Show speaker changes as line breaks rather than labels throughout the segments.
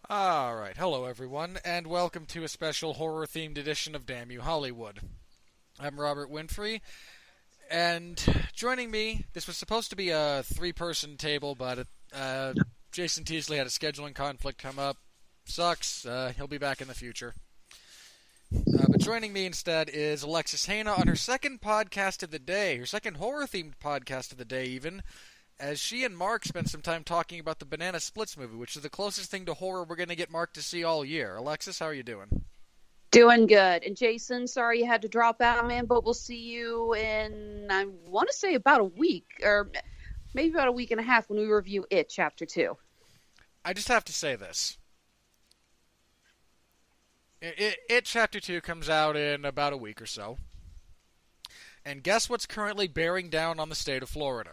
Alright, hello everyone, and welcome to a special horror-themed edition of Damn You Hollywood. I'm Robert Winfrey, and joining me, this was supposed to be a three-person table, but Jason Teasley had a scheduling conflict come up. Sucks, he'll be back in the future. But joining me instead is Alexis Hana on her second podcast of the day, her second horror-themed podcast of the day even, as she and Mark spent some time talking about the Banana Splits movie, which is the closest thing to horror we're going to get Mark to see all year. Alexis, how are you doing?
Doing good. And Jason, sorry you had to drop out, man, but we'll see you in, I want to say about a week, or maybe about a week and a half when we review It, Chapter 2.
I just have to say this. It Chapter 2 comes out in about a week or so. And guess what's currently bearing down on the state of Florida?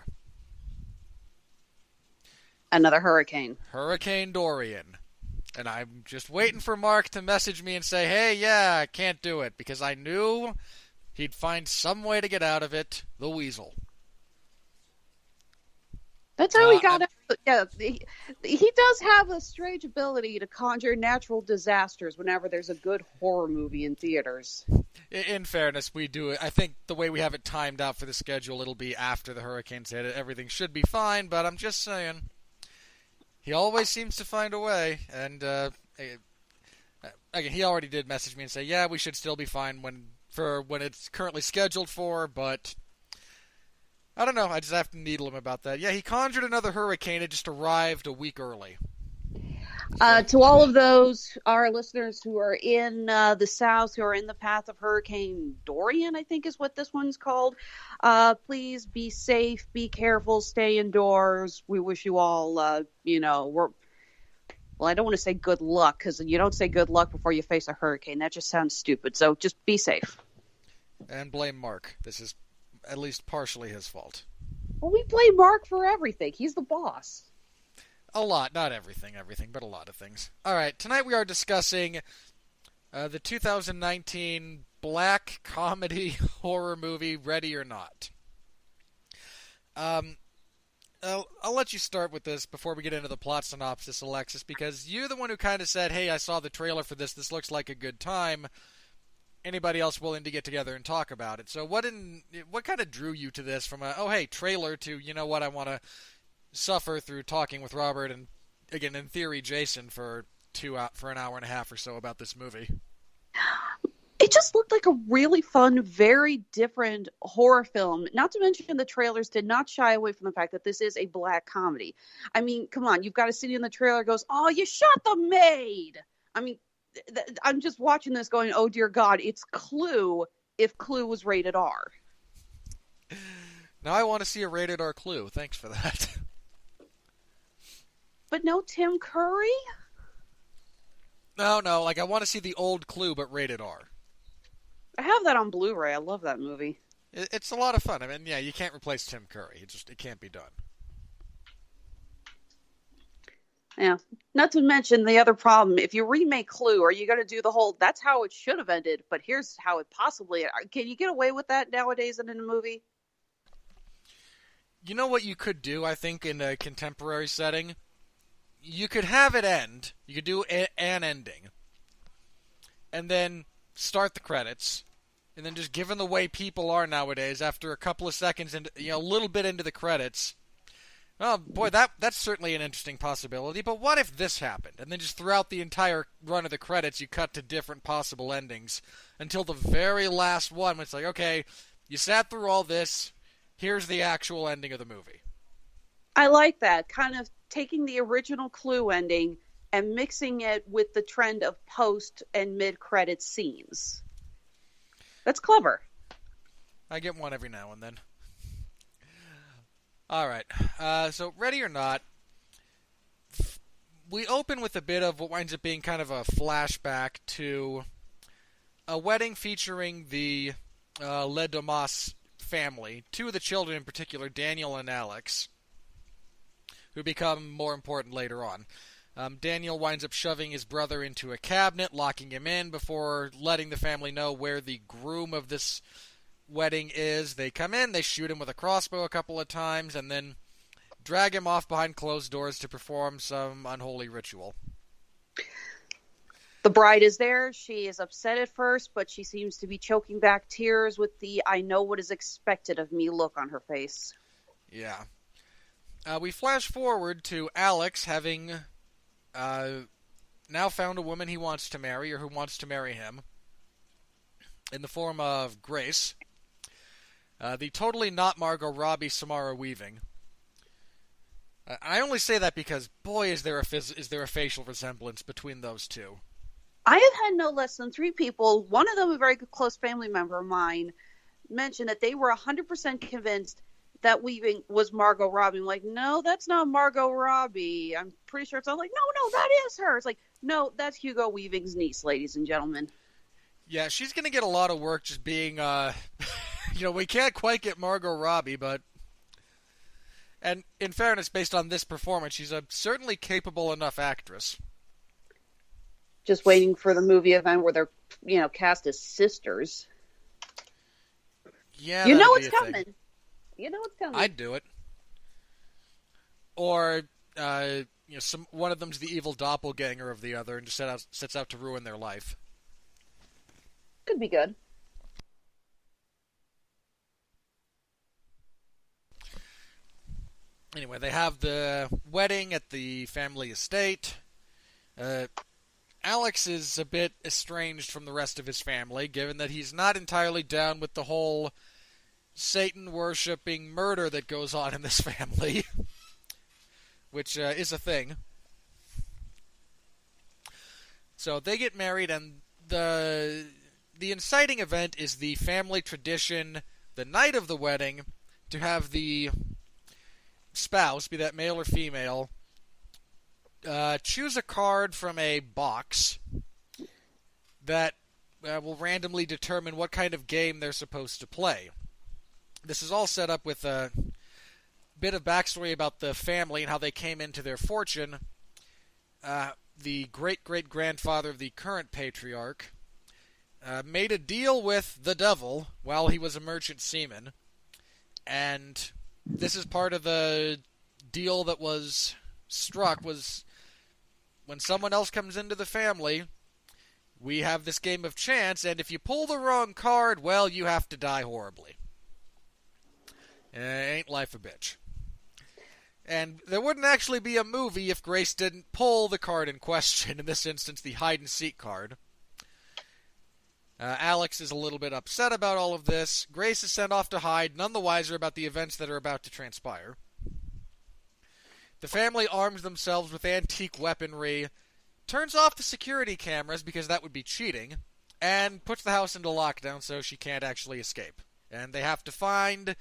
Another hurricane.
Hurricane Dorian. And I'm just waiting for Mark to message me and say, hey, yeah, I can't do it, because I knew he'd find some way to get out of it, the weasel.
That's how he got out. Yeah, he does have a strange ability to conjure natural disasters whenever there's a good horror movie in theaters.
In fairness, we do it. I think the way we have it timed out for the schedule, it'll be after the hurricanes hit it. Everything should be fine, but I'm just saying. He always seems to find a way, and again, he already did message me and say, yeah, we should still be fine when it's currently scheduled for, but I don't know, I just have to needle him about that. Yeah, he conjured another hurricane, it just arrived a week early.
To all of those, our listeners who are in the South, who are in the path of Hurricane Dorian, I think is what this one's called, please be safe, be careful, stay indoors. We wish you all, well, I don't want to say good luck, because you don't say good luck before you face a hurricane. That just sounds stupid. So just be safe.
And blame Mark. This is at least partially his fault.
Well, we blame Mark for everything. He's the boss.
A lot, not everything, but a lot of things. Alright, tonight we are discussing the 2019 black comedy horror movie, Ready or Not. I'll let you start with this before we get into the plot synopsis, Alexis, because you're the one who kind of said, hey, I saw the trailer for this looks like a good time. Anybody else willing to get together and talk about it? So what kind of drew you to this from a, oh, hey, trailer to, you know what, I want to suffer through talking with Robert and, again, in theory, Jason for an hour and a half or so about this movie?
It just looked like a really fun, very different horror film. Not to mention the trailers did not shy away from the fact that this is a black comedy. I mean, come on, you've got a scene in the trailer goes, oh, you shot the maid! I mean, I'm just watching this going, oh, dear God, it's Clue if Clue was rated R.
Now I want to see a rated R Clue. Thanks for that.
But no Tim Curry?
No, like I want to see the old Clue, but rated R.
I have that on Blu-ray. I love that movie.
It's a lot of fun. I mean, yeah, you can't replace Tim Curry. It can't be done.
Yeah. Not to mention the other problem. If you remake Clue, are you going to do the whole, that's how it should have ended, but here's how it possibly... Can you get away with that nowadays in a movie?
You know what you could do, I think, in a contemporary setting? You could have it end. You could do an ending. And then start the credits. And then just given the way people are nowadays, after a couple of seconds, and a little bit into the credits, oh boy, that's certainly an interesting possibility. But what if this happened? And then just throughout the entire run of the credits, you cut to different possible endings until the very last one. It's like, okay, you sat through all this. Here's the actual ending of the movie.
I like that. Kind of taking the original Clue ending and mixing it with the trend of post and mid-credit scenes. That's clever.
I get one every now and then. Alright, so Ready or Not, we open with a bit of what winds up being kind of a flashback to a wedding featuring the Le Domas family, two of the children in particular, Daniel and Alex, who become more important later on. Daniel winds up shoving his brother into a cabinet, locking him in before letting the family know where the groom of this wedding is. They come in, they shoot him with a crossbow a couple of times, and then drag him off behind closed doors to perform some unholy ritual.
The bride is there. She is upset at first, but she seems to be choking back tears with the "I know what is expected of me" look on her face.
Yeah. We flash forward to Alex having now found a woman he wants to marry, or who wants to marry him, in the form of Grace, the totally not Margot Robbie Samara Weaving. I only say that because, boy, is there a facial resemblance between those two.
I have had no less than 3 people, one of them a very close family member of mine, mention that they were 100% convinced that Weaving was Margot Robbie. I'm like, no, that's not Margot Robbie. I'm pretty sure it's not. Like, no, that is her. It's like, no, that's Hugo Weaving's niece, ladies and gentlemen.
Yeah, she's going to get a lot of work just being, we can't quite get Margot Robbie, but... And in fairness, based on this performance, she's a certainly capable enough actress.
Just waiting for the movie event where they're, cast as sisters.
Yeah,
you know it's coming. Thing. You know it's coming.
I'd do it. Or, one of them's the evil doppelganger of the other and just sets out to ruin their life.
Could be good.
Anyway, they have the wedding at the family estate. Alex is a bit estranged from the rest of his family, given that he's not entirely down with the whole Satan-worshipping murder that goes on in this family, which is a thing. So they get married, and the inciting event is the family tradition, the night of the wedding, to have the spouse, be that male or female, choose a card from a box that will randomly determine what kind of game they're supposed to play. This is all set up with a bit of backstory about the family and how they came into their fortune. The great-great-grandfather of the current patriarch made a deal with the devil while he was a merchant seaman, and this is part of the deal that was struck, was when someone else comes into the family, we have this game of chance, and if you pull the wrong card, well, you have to die horribly. Ain't life a bitch. And there wouldn't actually be a movie if Grace didn't pull the card in question, in this instance the hide-and-seek card. Alex is a little bit upset about all of this. Grace is sent off to hide, none the wiser about the events that are about to transpire. The family arms themselves with antique weaponry, turns off the security cameras because that would be cheating, and puts the house into lockdown so she can't actually escape. And they have to find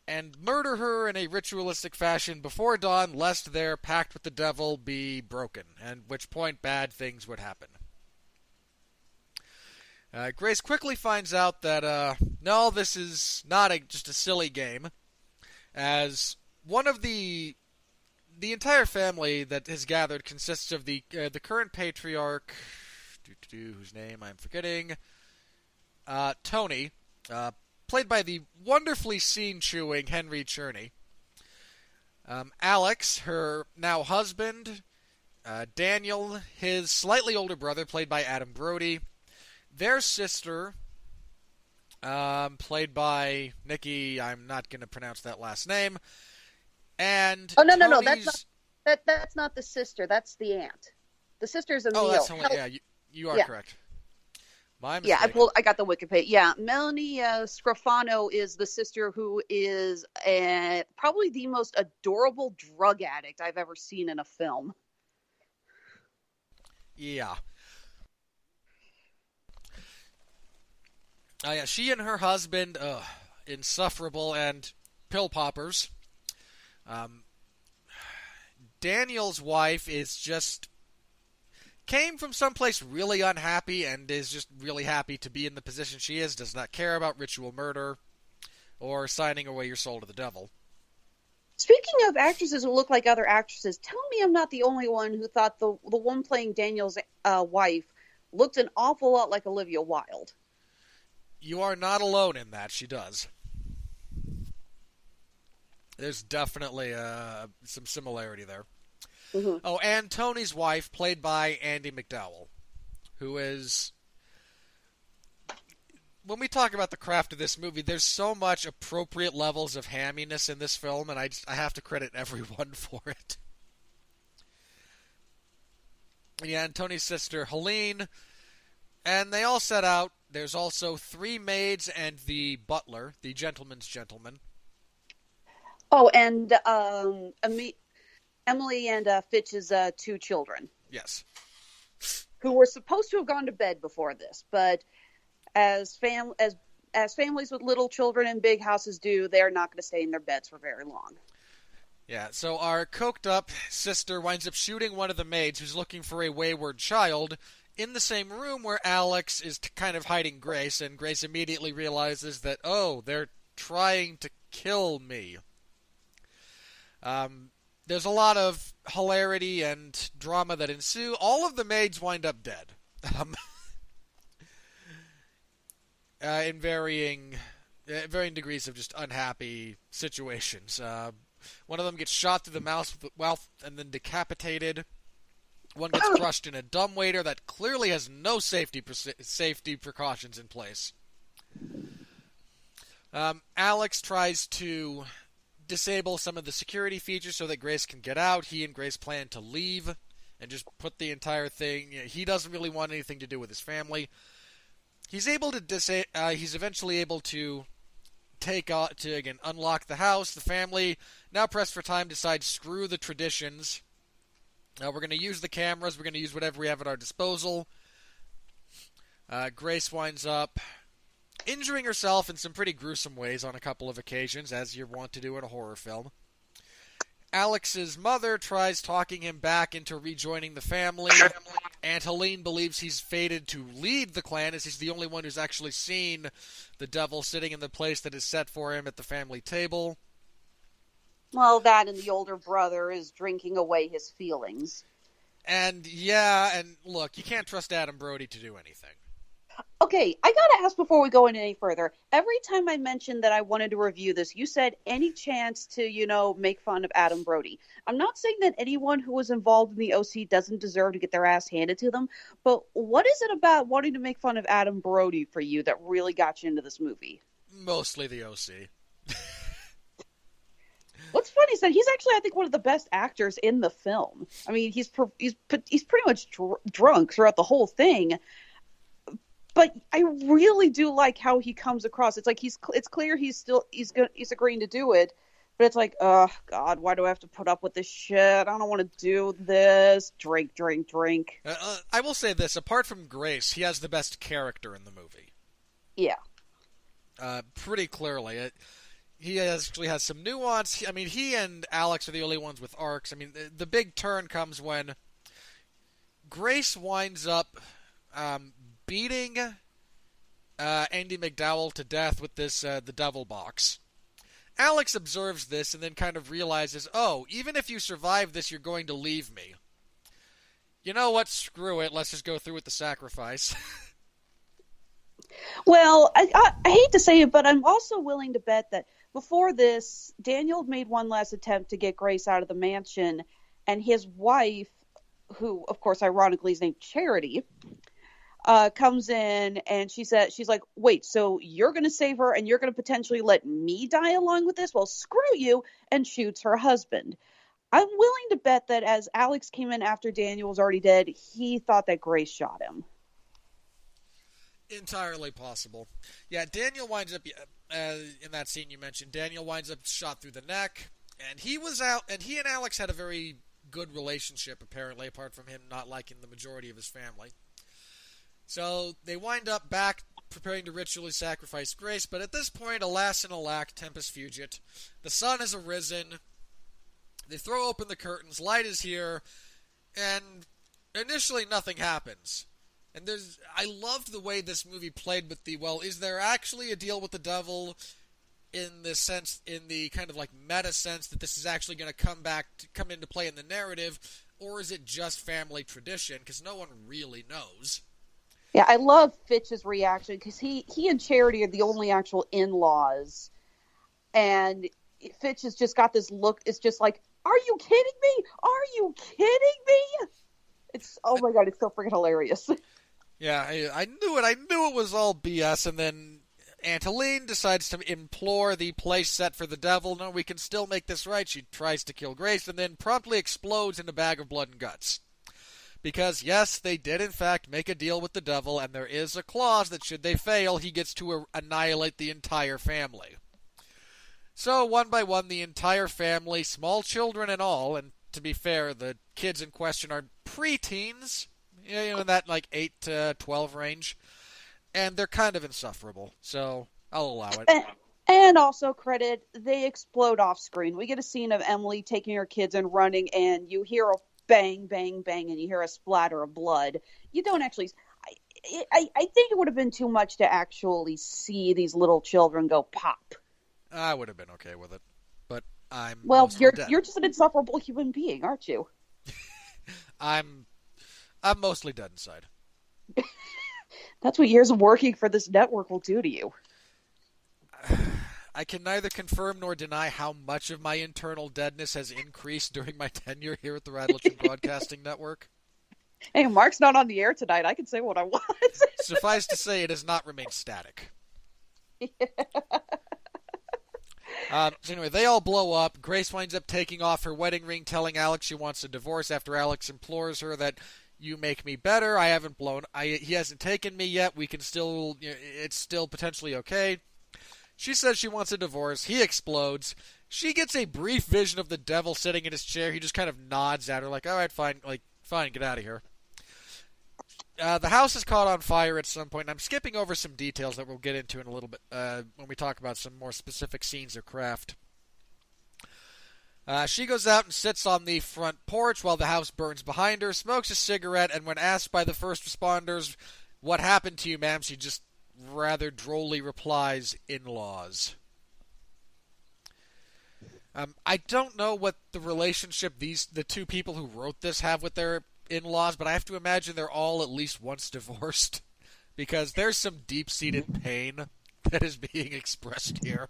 and murder her in a ritualistic fashion before dawn, lest their pact with the devil be broken, at which point bad things would happen. Grace quickly finds out that, no, this is not just a silly game, as one of the entire family that has gathered consists of the current patriarch, whose name I'm forgetting, Tony, played by the wonderfully scene-chewing Henry Czerny, Alex, her now husband, Daniel, his slightly older brother, played by Adam Brody, their sister, played by Nikki, I'm not going to pronounce that last name, and
no, that's not the sister, that's the aunt. The sister's Emil.
Oh, that's you are correct. My mistake.
Yeah, I got the Wikipedia. Yeah, Melanie Scrofano is the sister who is probably the most adorable drug addict I've ever seen in a film.
Yeah. Yeah, she and her husband, insufferable and pill poppers. Daniel's wife is just came from someplace really unhappy and is just really happy to be in the position she is, does not care about ritual murder or signing away your soul to the devil.
Speaking of actresses who look like other actresses, tell me I'm not the only one who thought the one playing Daniel's wife looked an awful lot like Olivia Wilde.
You are not alone in that. She does. There's definitely some similarity there.
Mm-hmm.
Oh, and Tony's wife, played by Andie MacDowell, who is... When we talk about the craft of this movie, there's so much appropriate levels of hamminess in this film, and I have to credit everyone for it. Yeah, and Tony's sister, Helene, and they all set out. There's also 3 maids and the butler, the gentleman's gentleman.
Oh, and Emily and Fitch's 2 children.
Yes.
Who were supposed to have gone to bed before this, but as families with little children in big houses do, they're not going to stay in their beds for very long.
Yeah, so our coked-up sister winds up shooting one of the maids who's looking for a wayward child in the same room where Alex is kind of hiding Grace, and Grace immediately realizes that, oh, they're trying to kill me. There's a lot of hilarity and drama that ensue. All of the maids wind up dead. In varying degrees of just unhappy situations. One of them gets shot through the mouth and then decapitated. One gets crushed in a dumbwaiter that clearly has no safety precautions in place. Alex tries to disable some of the security features so that Grace can get out. He and Grace plan to leave and just put the entire thing... He doesn't really want anything to do with his family. He's eventually able to unlock the house. The family, now pressed for time, decides screw the traditions. We're going to use the cameras. We're going to use whatever we have at our disposal. Grace winds up injuring herself in some pretty gruesome ways on a couple of occasions, as you want to do in a horror film. Alex's mother tries talking him back into rejoining the family. Aunt Helene believes he's fated to lead the clan, as he's the only one who's actually seen the devil sitting in the place that is set for him at the family table.
Well, that and the older brother is drinking away his feelings.
And look, you can't trust Adam Brody to do anything.
Okay, I gotta ask before we go any further. Every time I mentioned that I wanted to review this, you said any chance to, make fun of Adam Brody. I'm not saying that anyone who was involved in the OC doesn't deserve to get their ass handed to them, but what is it about wanting to make fun of Adam Brody for you that really got you into this movie?
Mostly the OC.
What's funny is that he's actually, I think, one of the best actors in the film. I mean, he's pretty much drunk throughout the whole thing. But I really do like how he comes across. It's like it's clear he's agreeing to do it, but it's like, oh God, why do I have to put up with this shit? I don't want to do this. Drink.
I will say this: apart from Grace, he has the best character in the movie.
Yeah.
Pretty clearly, he actually has some nuance. I mean, he and Alex are the only ones with arcs. I mean, the big turn comes when Grace winds up beating Andie MacDowell to death with this the devil box. Alex observes this and then kind of realizes, oh, even if you survive this, you're going to leave me. You know what? Screw it. Let's just go through with the sacrifice.
Well, I hate to say it, but I'm also willing to bet that before this, Daniel made one last attempt to get Grace out of the mansion, and his wife, who, of course, ironically is named Charity, comes in and she's like, wait, so you're going to save her and you're going to potentially let me die along with this? Well, screw you, and shoots her husband. I'm willing to bet that as Alex came in after Daniel was already dead, he thought that Grace shot him.
Entirely possible. Yeah, Daniel winds up, in that scene you mentioned, Daniel winds up shot through the neck, and he was out, and he and Alex had a very good relationship, apparently, apart from him not liking the majority of his family. So they wind up back preparing to ritually sacrifice Grace, but at this point, alas and alack, tempus fugit. The sun has arisen. They throw open the curtains, light is here, and initially nothing happens. And I loved the way this movie played with is there actually a deal with the devil in the kind of like meta sense that this is actually going to come into play in the narrative, or is it just family tradition? Because no one really knows.
Yeah, I love Fitch's reaction because he and Charity are the only actual in-laws, and Fitch has just got this look. It's just like, are you kidding me? Are you kidding Oh my god, it's so freaking hilarious.
Yeah, I knew it. I knew it was all BS, and then Aunt Helene decides to implore the place set for the devil. No, we can still make this right. She tries to kill Grace, and then promptly explodes in a bag of blood and guts. Because, yes, they did in fact make a deal with the devil, and there is a clause that should they fail, he gets to annihilate the entire family. So, one by one, the entire family, small children and all, and to be fair, the kids in question are preteens, in that 8 to 12 range, and they're kind of insufferable, so I'll allow it.
And also credit, they explode off screen. We get a scene of Emily taking her kids and running, and you hear a bang, bang, bang, and you hear a splatter of blood. You don't actually... I think it would have been too much to actually see these little children go pop.
I would have been okay with it, but I'm
you're just an insufferable human being, aren't you?
I'm mostly dead inside.
That's what years of working for this network will do to you.
I can neither confirm nor deny how much of my internal deadness has increased during my tenure here at the Rattleton Broadcasting Network.
Hey, Mark's not on the air tonight. I can say what I want.
Suffice to say, it has not remained static.
Yeah.
So anyway, they all blow up. Grace winds up taking off her wedding ring, telling Alex she wants a divorce after Alex implores her that you make me better. He hasn't taken me yet. We can still, it's still potentially okay. She says she wants a divorce. He explodes. She gets a brief vision of the devil sitting in his chair. He just kind of nods at her like, all right, fine, get out of here. The house is caught on fire at some point, and I'm skipping over some details that we'll get into in a little bit when we talk about some more specific scenes of craft. She goes out and sits on the front porch while the house burns behind her, smokes a cigarette, and when asked by the first responders, what happened to you, ma'am, she just rather drolly replies, in-laws. I don't know what the relationship the two people who wrote this have with their in-laws, but I have to imagine they're all at least once divorced, because there's some deep-seated pain that is being expressed here.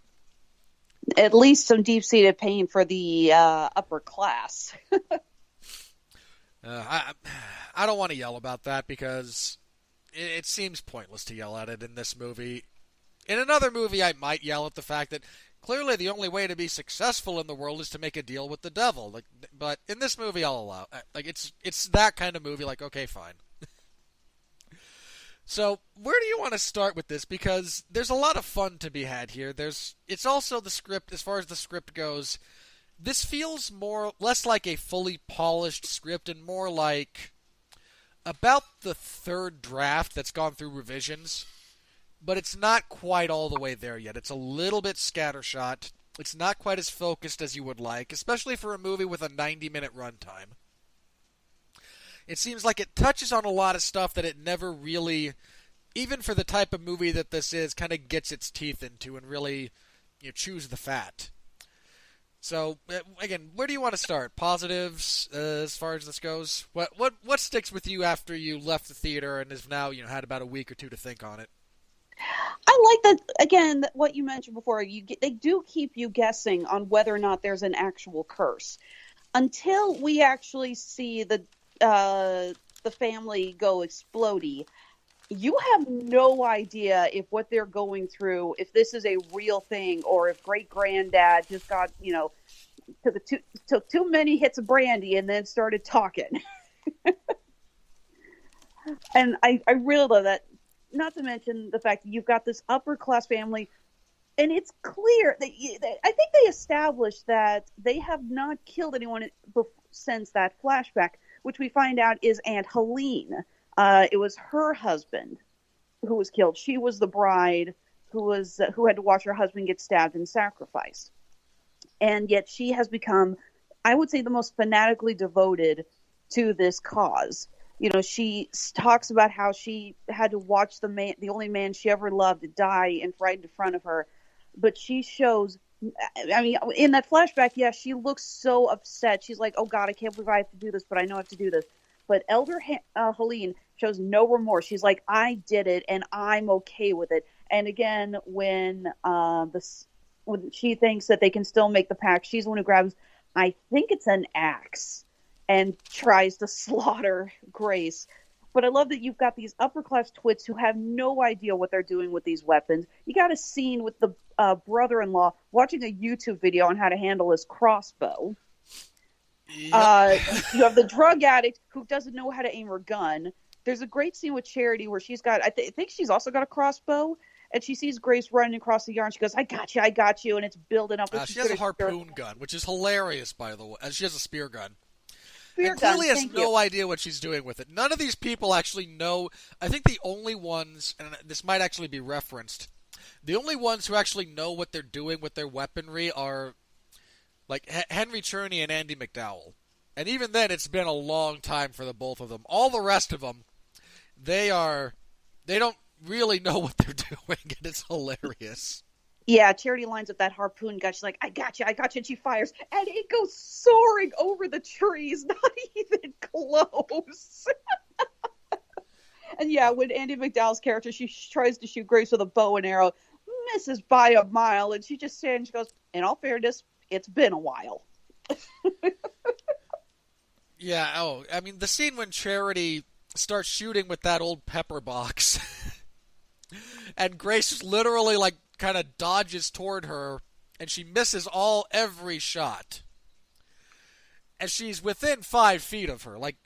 At least some deep-seated pain for the upper class.
I don't want to yell about that, because it seems pointless to yell at it in this movie. In another movie, I might yell at the fact that clearly the only way to be successful in the world is to make a deal with the devil. But in this movie, I'll allow. It's that kind of movie. Okay, fine. So, where do you want to start with this? Because there's a lot of fun to be had here. It's also the script, as far as the script goes. This feels less like a fully polished script and more like about the third draft that's gone through revisions. But it's not quite all the way there yet. It's a little bit scattershot. It's not quite as focused as you would like, especially for a movie with a 90-minute runtime. It seems like it touches on a lot of stuff that it never really, even for the type of movie that this is, kind of gets its teeth into and really chews the fat. So, again, where do you want to start? Positives as far as this goes? What sticks with you after you left the theater and has now had about a week or two to think on it?
I like that, again, what you mentioned before. They do keep you guessing on whether or not there's an actual curse. Until we actually see the family go explodey, you have no idea if what they're going through, if this is a real thing, or if great-granddad just got, took too many hits of brandy and then started talking. And I really love that. Not to mention the fact that you've got this upper-class family, and it's clear that I think they established that they have not killed anyone since that flashback, which we find out is Aunt Helene. It was her husband who was killed. She was the bride who had to watch her husband get stabbed and sacrificed. And yet she has become, I would say, the most fanatically devoted to this cause. She talks about how she had to watch the only man she ever loved die right in front of her. But she shows, in that flashback, yeah, she looks so upset. She's like, oh God, I can't believe I have to do this, but I know I have to do this. But Elder Helene shows no remorse. She's like, I did it, and I'm okay with it. And again, when she thinks that they can still make the pact, she's the one who grabs, I think it's an axe, and tries to slaughter Grace. But I love that you've got these upper class twits who have no idea what they're doing with these weapons. You got a scene with the brother-in-law watching a YouTube video on how to handle his crossbow.
Yep.
You have the drug addict who doesn't know how to aim her gun. There's a great scene with Charity where she's got, I think she's also got a crossbow, and she sees Grace running across the yard. She goes, I got you, and it's building up.
She has a harpoon gun, which is hilarious, by the way. She has a spear gun.
Spear
and clearly
gun,
has no idea what she's doing with it. None of these people actually know. I think the only ones, and this might actually be referenced, the only ones who actually know what they're doing with their weaponry are like Henry Czerny and Andie MacDowell. And even then, it's been a long time for the both of them. All the rest of them, they don't really know what they're doing, and it's hilarious.
Yeah, Charity lines up that harpoon gun. She's like, I got you, and she fires, and it goes soaring over the trees, not even close. And yeah, when Andie MacDowell's character, she tries to shoot Grace with a bow and arrow, misses by a mile, and she just stands and she goes, in all fairness, it's been a while.
Yeah, I mean, the scene when Charity starts shooting with that old pepper box, and Grace literally, like, kind of dodges toward her, and she misses every shot. And she's within 5 feet of her. Like,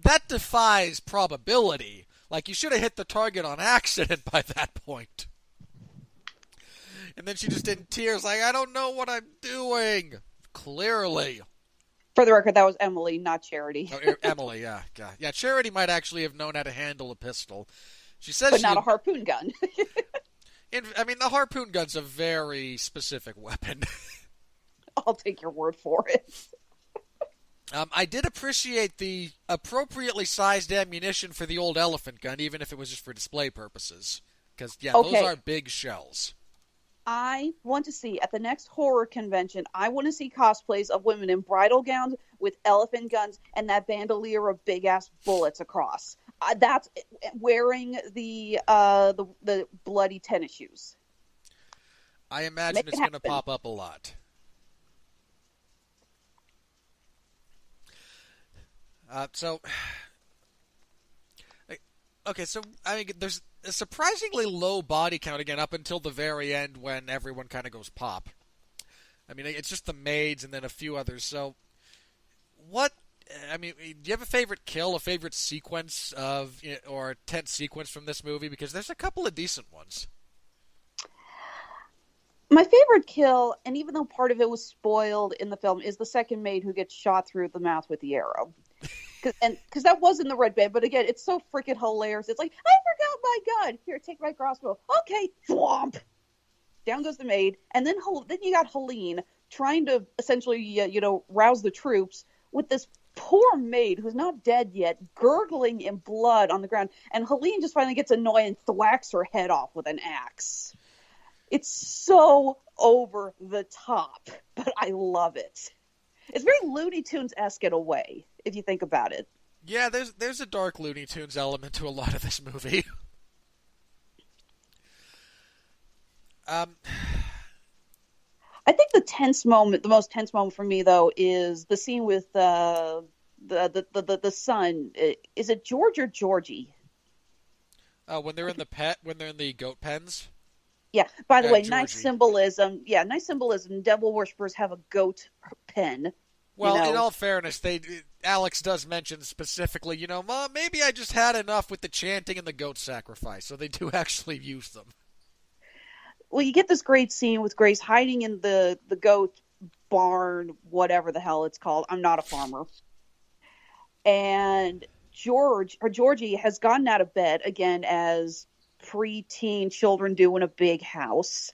that defies probability. Like, you should have hit the target on accident by that point. And then she just in tears, like, I don't know what I'm doing. Clearly.
For the record, that was Emily, not Charity.
Oh, Emily, yeah. Yeah, Charity might actually have known how to handle a pistol. She says
but not a harpoon gun.
I mean, the harpoon gun's a very specific weapon.
I'll take your word for it.
I did appreciate the appropriately sized ammunition for the old elephant gun, even if it was just for display purposes. Because, those are big shells.
I want to see, at the next horror convention, I want to see cosplays of women in bridal gowns with elephant guns and that bandolier of big-ass bullets across. That's wearing the bloody tennis shoes.
I imagine it's going to pop up a lot. So I mean, there's a surprisingly low body count again up until the very end when everyone kind of goes pop. I mean, it's just the maids and then a few others. So, do you have a favorite kill, a favorite sequence or a tense sequence from this movie? Because there's a couple of decent ones.
My favorite kill, and even though part of it was spoiled in the film, is the second maid who gets shot through the mouth with the arrow. Because that was in the red band, but again, it's so freaking hilarious. It's like, I forgot my gun. Here, take my crossbow. Okay, thwomp. Down goes the maid, and then you got Helene trying to essentially, rouse the troops with this poor maid who's not dead yet, gurgling in blood on the ground, and Helene just finally gets annoyed and thwacks her head off with an axe. It's so over the top, but I love it. It's very Looney Tunes-esque in a way, if you think about it.
Yeah, there's a dark Looney Tunes element to a lot of this movie.
I think the most tense moment for me, though, is the scene with the son. Is it George or Georgie?
When they're in the goat pens.
Yeah. By the way,
Georgie.
nice symbolism. Yeah, nice symbolism. Devil worshippers have a goat pen.
Well, in all fairness, Alex does mention specifically, Mom, maybe I just had enough with the chanting and the goat sacrifice. So they do actually use them.
Well, you get this great scene with Grace hiding in the goat barn, whatever the hell it's called. I'm not a farmer. And Georgie has gotten out of bed again, as preteen children do in a big house.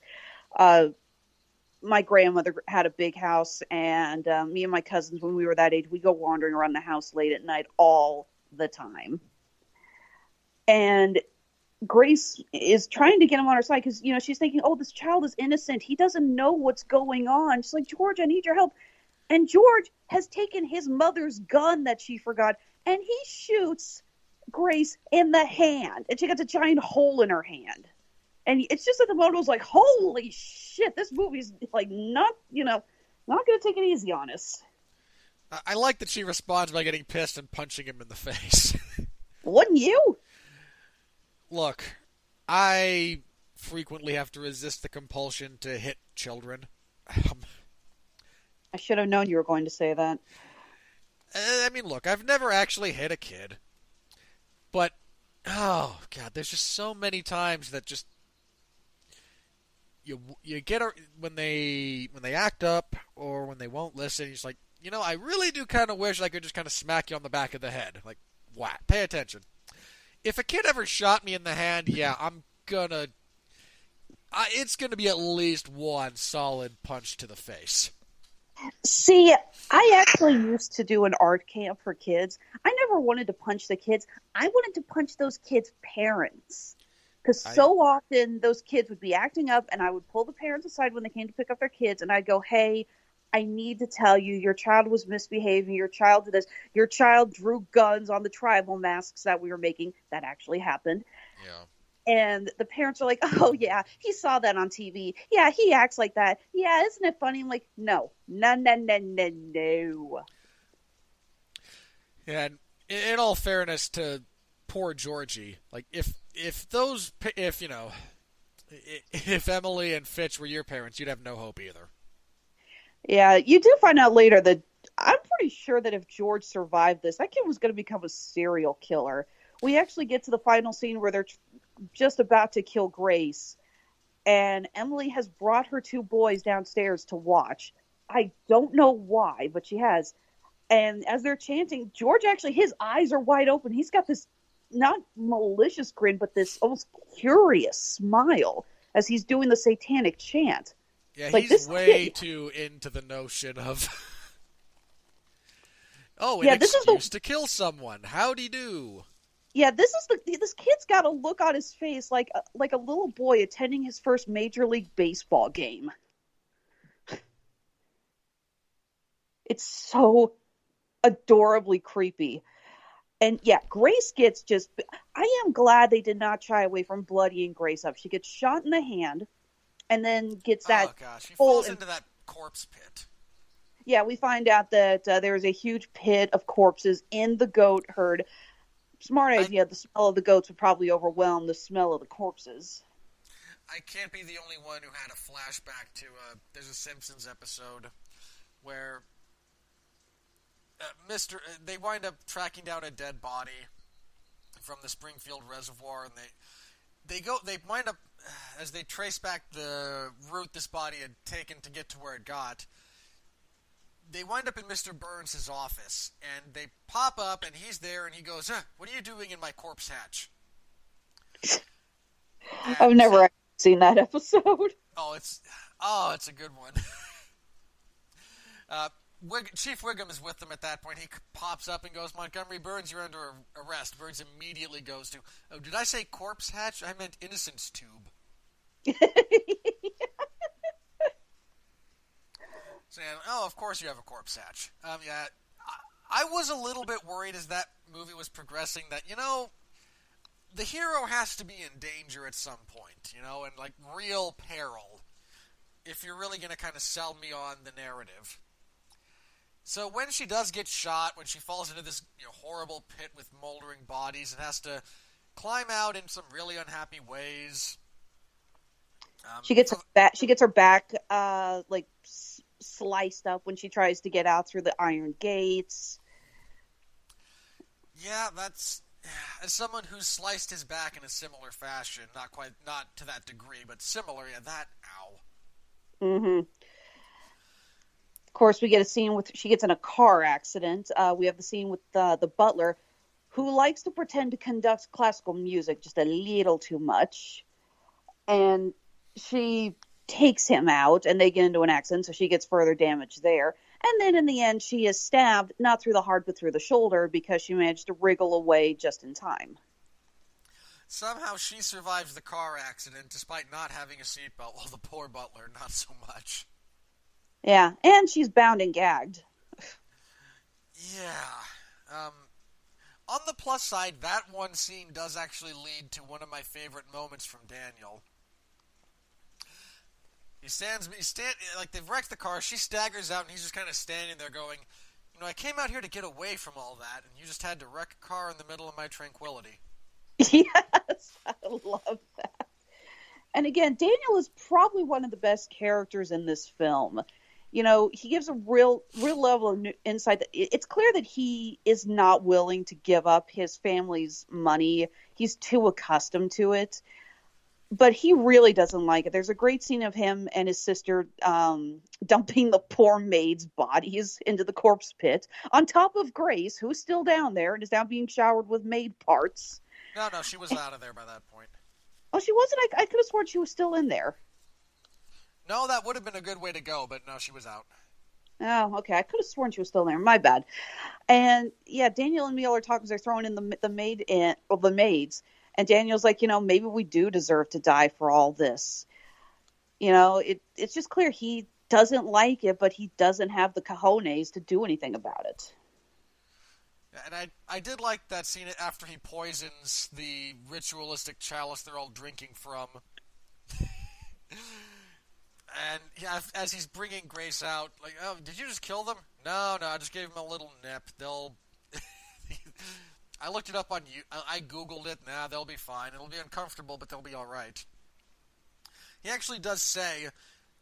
My grandmother had a big house, and me and my cousins, when we were that age, we go wandering around the house late at night all the time. And Grace is trying to get him on her side because, she's thinking, oh, this child is innocent. He doesn't know what's going on. She's like, George, I need your help. And George has taken his mother's gun that she forgot, and he shoots Grace in the hand. And she gets a giant hole in her hand. And it's just at the moment I was like, holy shit, this movie's like not going to take it easy on us.
I like that she responds by getting pissed and punching him in the face.
Wouldn't you?
Look, I frequently have to resist the compulsion to hit children.
I should have known you were going to say that.
I mean, look, I've never actually hit a kid, but oh god, there's just so many times that just you get when they act up or when they won't listen. You're just like, I really do kind of wish I could just kind of smack you on the back of the head, like, whack. Pay attention. If a kid ever shot me in the hand, yeah, it's gonna be at least one solid punch to the face.
See, I actually used to do an art camp for kids. I never wanted to punch the kids. I wanted to punch those kids' parents. Because so often those kids would be acting up, and I would pull the parents aside when they came to pick up their kids, and I'd go, hey, I need to tell you, your child was misbehaving, your child did this, your child drew guns on the tribal masks that we were making. That actually happened.
Yeah.
And the parents are like, oh, yeah, he saw that on TV. Yeah, he acts like that. Yeah, isn't it funny? I'm like, no. No, no, no, no, no.
Yeah, and in all fairness to poor Georgie, like, if Emily and Fitch were your parents, you'd have no hope either.
Yeah, you do find out later that I'm pretty sure that if George survived this, that kid was going to become a serial killer. We actually get to the final scene where they're just about to kill Grace, and Emily has brought her two boys downstairs to watch. I don't know why, but she has. And as they're chanting, George actually, his eyes are wide open. He's got this not malicious grin, but this almost curious smile as he's doing the satanic chant.
Yeah,
like,
he's way too into the notion of excuse to kill someone. Howdy do.
Yeah, this kid's got a look on his face like a little boy attending his first Major League Baseball game. It's so adorably creepy. And yeah, Grace gets just... I am glad they did not shy away from bloodying Grace up. She gets shot in the hand and then gets that...
Oh, gosh. She falls into that corpse pit.
Yeah, we find out that there is a huge pit of corpses in the goat herd. Smart idea. The smell of the goats would probably overwhelm the smell of the corpses.
I can't be the only one who had a flashback to... there's a Simpsons episode where... they wind up tracking down a dead body from the Springfield Reservoir, and they wind up, as they trace back the route this body had taken to get to where it got, they wind up in Mr. Burns' office, and they pop up, and he's there, and he goes, what are you doing in my corpse hatch?
I've never seen that episode.
It's a good one. Chief Wiggum is with them at that point. He pops up and goes, Montgomery Burns, you're under arrest. Burns immediately goes to, oh, did I say corpse hatch? I meant innocence tube. Saying, oh, of course you have a corpse hatch. Yeah, I was a little bit worried as that movie was progressing that, the hero has to be in danger at some point, and like real peril, if you're really going to kind of sell me on the narrative. So when she does get shot, when she falls into this horrible pit with moldering bodies and has to climb out in some really unhappy ways.
She gets her back sliced up when she tries to get out through the iron gates.
Yeah, that's... As someone who's sliced his back in a similar fashion, not to that degree, but similar, yeah, that, ow.
Mm-hmm. Of course, we get a scene with she gets in a car accident. We have the scene with the butler, who likes to pretend to conduct classical music just a little too much, and she takes him out, and they get into an accident, so she gets further damage there. And then in the end, she is stabbed not through the heart but through the shoulder because she managed to wriggle away just in time.
Somehow she survives the car accident despite not having a seatbelt, while the poor butler not so much.
Yeah, and she's bound and gagged.
Yeah. On the plus side, that one scene does actually lead to one of my favorite moments from Daniel. Like, they've wrecked the car, she staggers out, and he's just kind of standing there going, I came out here to get away from all that, and you just had to wreck a car in the middle of my tranquility.
Yes, I love that. And again, Daniel is probably one of the best characters in this film. He gives a real level of insight. It's clear that he is not willing to give up his family's money. He's too accustomed to it, but he really doesn't like it. There's a great scene of him and his sister dumping the poor maid's bodies into the corpse pit on top of Grace, who's still down there and is now being showered with maid parts.
No, she was out of there by that point.
Oh, she wasn't? I could have sworn she was still in there.
No, that would have been a good way to go, but no, she was out.
Oh, okay. I could have sworn she was still there. My bad. And yeah, Daniel and Emil are talking. They're throwing in the maids, and Daniel's like, maybe we do deserve to die for all this. It's just clear he doesn't like it, but he doesn't have the cojones to do anything about it.
And I did like that scene after he poisons the ritualistic chalice they're all drinking from. And yeah, as he's bringing Grace out, like, oh, did you just kill them? No, I just gave them a little nip. They'll... I looked it up on you. I Googled it. Nah, they'll be fine. It'll be uncomfortable, but they'll be alright. He actually does say,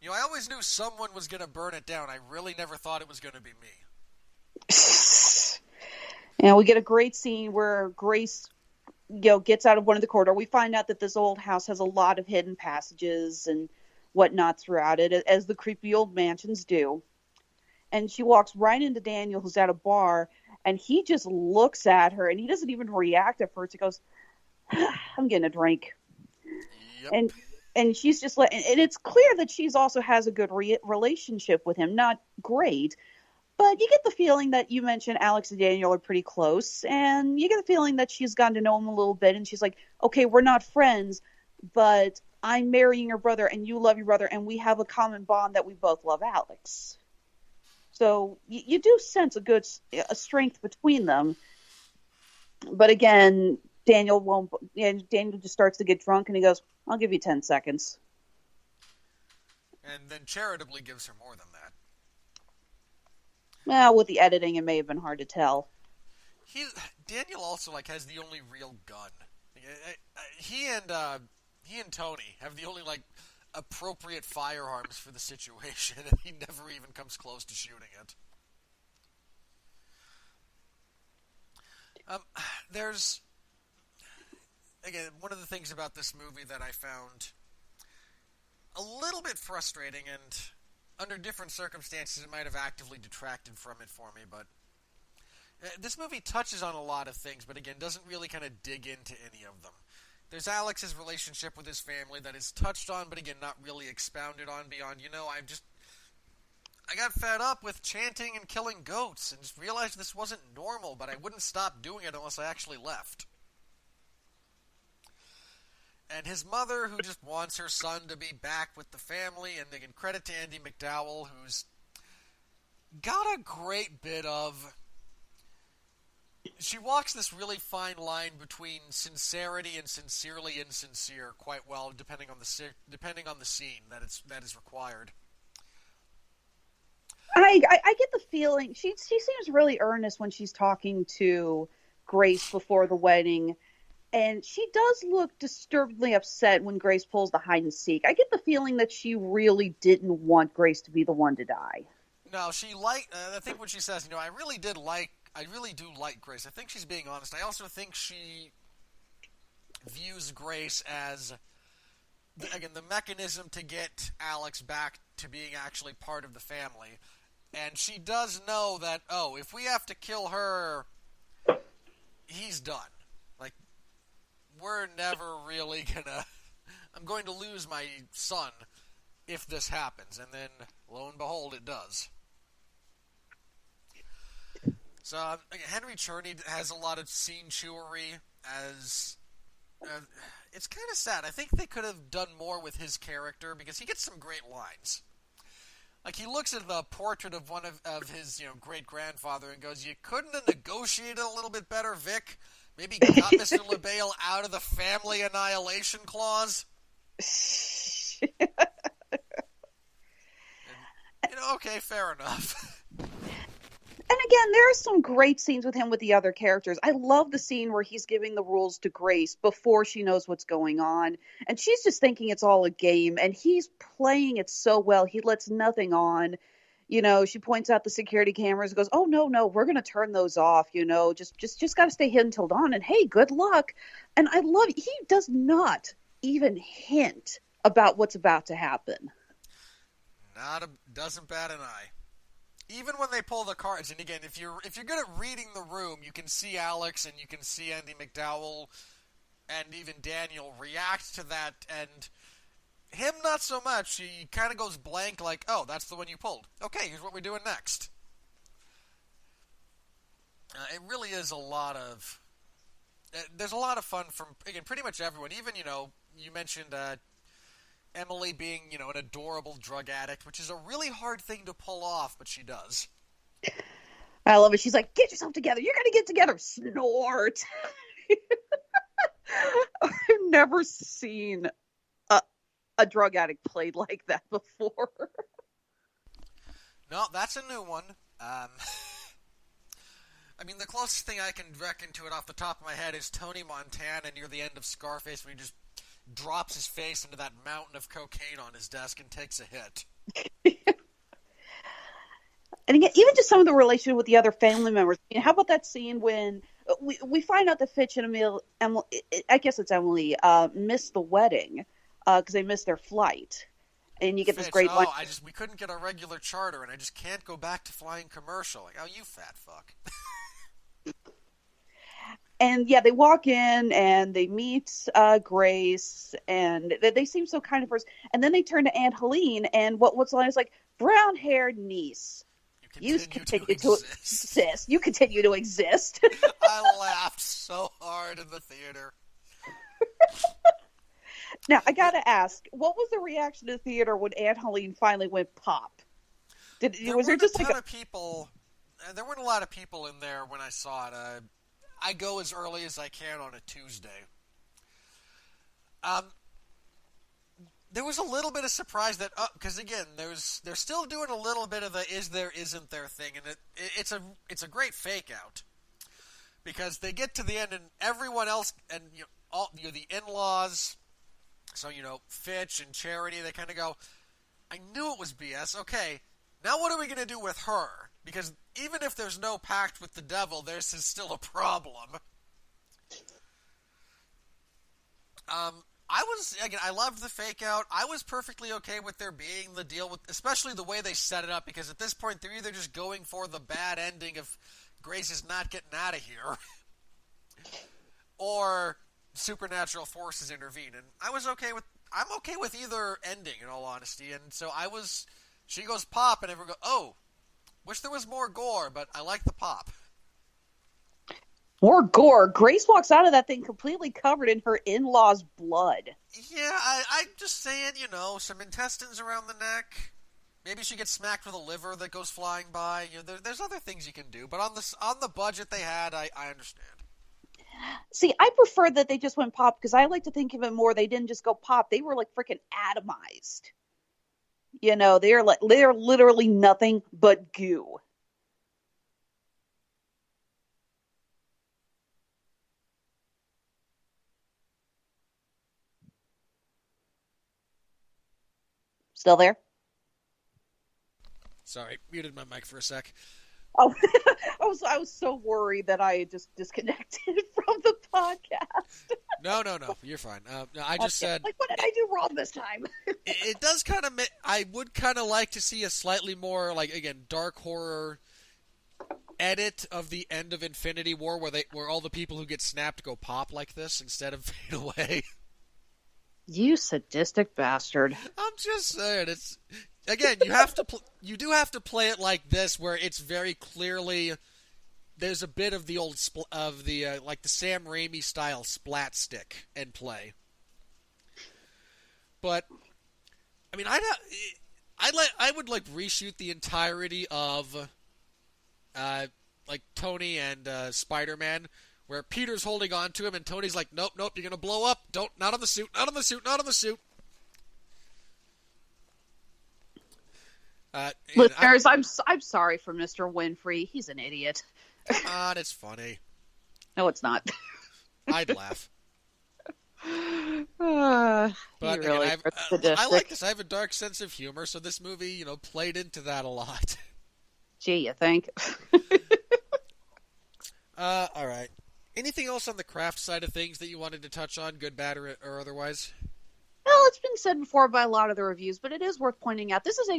I always knew someone was going to burn it down. I really never thought it was going to be me.
And we get a great scene where Grace, gets out of one of the corridors. We find out that this old house has a lot of hidden passages and whatnot throughout it, as the creepy old mansions do. And she walks right into Daniel, who's at a bar, and he just looks at her, and he doesn't even react at first. He goes, I'm getting a drink.
Yep.
And she's just and it's clear that she's also has a good relationship with him. Not great, but you get the feeling that you mentioned Alex and Daniel are pretty close, and you get the feeling that she's gotten to know him a little bit, and she's like, okay, we're not friends, but I'm marrying your brother, and you love your brother, and we have a common bond that we both love Alex. So you do sense a strength between them. But again, Daniel just starts to get drunk, and he goes, I'll give you 10 seconds.
And then charitably gives her more than that.
Well, with the editing, it may have been hard to tell.
Daniel also has the only real gun. He and Tony have the only appropriate firearms for the situation, and he never even comes close to shooting it. There's again one of the things about this movie that I found a little bit frustrating, and under different circumstances it might have actively detracted from it for me, but this movie touches on a lot of things, but again doesn't really kind of dig into any of them. There's Alex's relationship with his family that is touched on, but again, not really expounded on beyond, I got fed up with chanting and killing goats and just realized this wasn't normal, but I wouldn't stop doing it unless I actually left. And his mother, who just wants her son to be back with the family, and again, credit to Andie MacDowell, who's got a great bit of... She walks this really fine line between sincerity and sincerely insincere quite well, depending on the scene that is required.
I get the feeling she seems really earnest when she's talking to Grace before the wedding, and she does look disturbedly upset when Grace pulls the hide and seek. I get the feeling that she really didn't want Grace to be the one to die.
No, I think what she says, I really do like Grace. I think she's being honest. I also think she views Grace as, again, the mechanism to get Alex back to being actually part of the family. And she does know that, if we have to kill her, he's done. We're never really gonna... I'm going to lose my son if this happens. And then, lo and behold, it does. So, Henry Czerny has a lot of scene chewery as... it's kind of sad. I think they could have done more with his character, because he gets some great lines. He looks at the portrait of one of his, great-grandfather and goes, you couldn't have negotiated a little bit better, Vic? Maybe got Mr. LaBelle out of the family annihilation clause? And, okay, fair enough.
And again, there are some great scenes with him with the other characters. I love the scene where he's giving the rules to Grace before she knows what's going on. And she's just thinking it's all a game. And he's playing it so well. He lets nothing on. She points out the security cameras and goes, "Oh, no, no, we're going to turn those off. Just got to stay hidden until dawn. And hey, good luck." And I love it. He does not even hint about what's about to happen.
Doesn't bat an eye. Even when they pull the cards, and again, if you're good at reading the room, you can see Alex and you can see Andy McDowell and even Daniel react to that, and him not so much. He kind of goes blank, like, "Oh, that's the one you pulled. Okay, here's what we're doing next." It really is a lot of. There's a lot of fun from again pretty much everyone. Even you mentioned Emily being, an adorable drug addict, which is a really hard thing to pull off, but she does.
I love it. She's like, "Get yourself together. You're going to get together." Snort. I've never seen a drug addict played like that before.
No, that's a new one. I mean, the closest thing I can reckon to it off the top of my head is Tony Montana near the end of Scarface, when he just drops his face into that mountain of cocaine on his desk and takes a hit.
And again, even just some of the relation with the other family members. How about that scene when we find out that Fitch and Emily, I guess it's Emily, missed the wedding because they missed their flight. And you get
Fitch,
this great line.
We couldn't get a regular charter, and I just can't go back to flying commercial. Like, oh, you fat fuck.
And yeah, they walk in and they meet Grace, and they seem so kind of first. And then they turn to Aunt Helene, and what's the line is like, "Brown-haired niece, you continue to exist. You continue to exist."
I laughed so hard in the theater.
Now, I gotta ask, what was the reaction to the theater when Aunt Helene finally went pop? Was there just like a
people? There weren't a lot of people in there when I saw it. I go as early as I can on a Tuesday. There was a little bit of surprise that, because again, they're still doing a little bit of the is there, isn't there thing, and it's a great fake out, because they get to the end and everyone else and the in-laws, so Fitch and Charity, they kind of go, "I knew it was BS. Okay, now what are we going to do with her? Because even if there's no pact with the devil, there's still a problem." I loved the fake out. I was perfectly okay with there being the deal with, especially the way they set it up, because at this point they're either just going for the bad ending of Grace is not getting out of here, or supernatural forces intervene, and I'm okay with either ending, in all honesty. And so she goes pop, and everyone goes, "Oh, wish there was more gore," but I like the pop.
More gore. Grace walks out of that thing completely covered in her in-laws' blood.
Yeah, I'm just saying, some intestines around the neck. Maybe she gets smacked with a liver that goes flying by. There's other things you can do, but on the budget they had, I understand.
See, I prefer that they just went pop, because I like to think of it more. They didn't just go pop; they were like freaking atomized. They're literally nothing but goo. Still there?
Sorry, muted my mic for a sec.
Oh, I was so worried that I had just disconnected from the podcast.
No, you're fine. I just said,
like, what did I do wrong this time?
it does kind of. I would kind of like to see a slightly more, like, again, dark horror edit of the end of Infinity War, where all the people who get snapped go pop like this instead of fade away.
You sadistic bastard!
I'm just saying, it's. Again, you do have to play it like this, where it's very clearly there's a bit of the old like the Sam Raimi style splat stick in play. But I mean, I would like reshoot the entirety of like Tony and Spider-Man, where Peter's holding on to him and Tony's like, "Nope, you're gonna blow up. Not on the suit. And
Listeners, I'm sorry for Mr. Winfrey. He's an idiot.
come on, it's funny.
No, it's not.
I'd laugh.
He
But again,
really
I've
are
I like
sadistic.
this. I have a dark sense of humor, so this movie, played into that a lot.
Gee, you think?
All right. Anything else on the craft side of things that you wanted to touch on, good, bad, or otherwise?
Well, it's been said before by a lot of the reviews, but it is worth pointing out. This is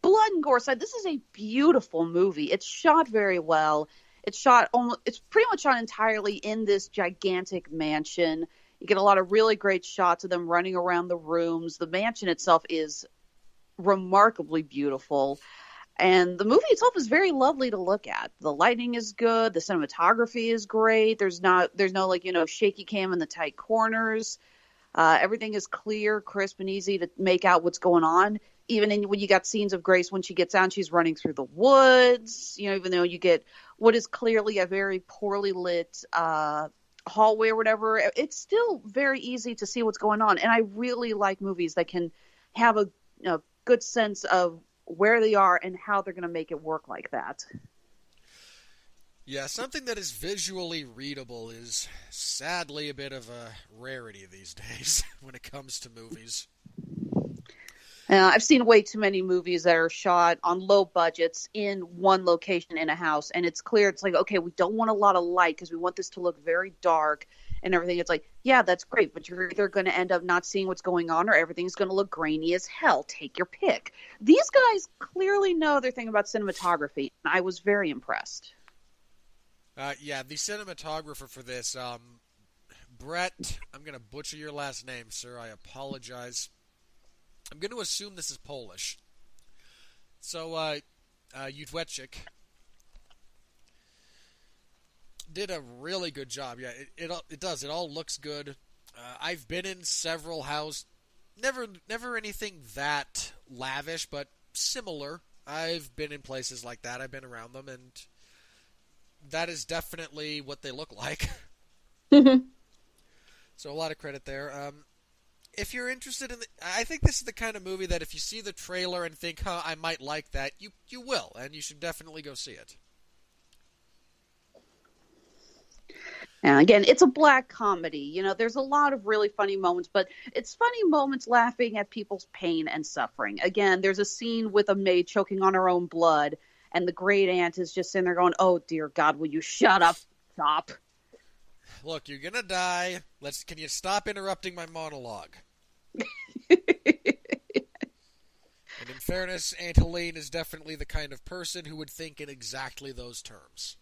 blood and gore side. This is a beautiful movie. It's shot very well. It's pretty much shot entirely in this gigantic mansion. You get a lot of really great shots of them running around the rooms. The mansion itself is remarkably beautiful. And the movie itself is very lovely to look at. The lighting is good. The cinematography is great. There's no shaky cam in the tight corners. Everything is clear, crisp, and easy to make out what's going on. When you got scenes of Grace when she gets out, she's running through the woods. Even though you get what is clearly a very poorly lit hallway or whatever, it's still very easy to see what's going on. And I really like movies that can have a good sense of where they are and how they're going to make it work like that.
Yeah, something that is visually readable is sadly a bit of a rarity these days when it comes to movies.
I've seen way too many movies that are shot on low budgets in one location in a house, and it's clear. It's like, okay, we don't want a lot of light because we want this to look very dark and everything. It's like, yeah, that's great, but you're either going to end up not seeing what's going on or everything's going to look grainy as hell. Take your pick. These guys clearly know their thing about cinematography, and I was very impressed.
Yeah, the cinematographer for this, Brett, I'm going to butcher your last name, sir. I apologize. I'm going to assume this is Polish. So, Udwetchik did a really good job. Yeah, it does. It all looks good. I've been in several houses. Never anything that lavish, but similar. I've been in places like that. I've been around them, and that is definitely what they look like. So a lot of credit there. If you're interested I think this is the kind of movie that if you see the trailer and think, I might like that, you will, and you should definitely go see it.
And again, it's a black comedy. There's a lot of really funny moments, but it's funny moments laughing at people's pain and suffering. Again, there's a scene with a maid choking on her own blood, and the great aunt is just sitting there going, "Oh dear God, will you shut up, stop?"
Look, you're gonna die. Can you stop interrupting my monologue? And in fairness, Aunt Helene is definitely the kind of person who would think in exactly those terms.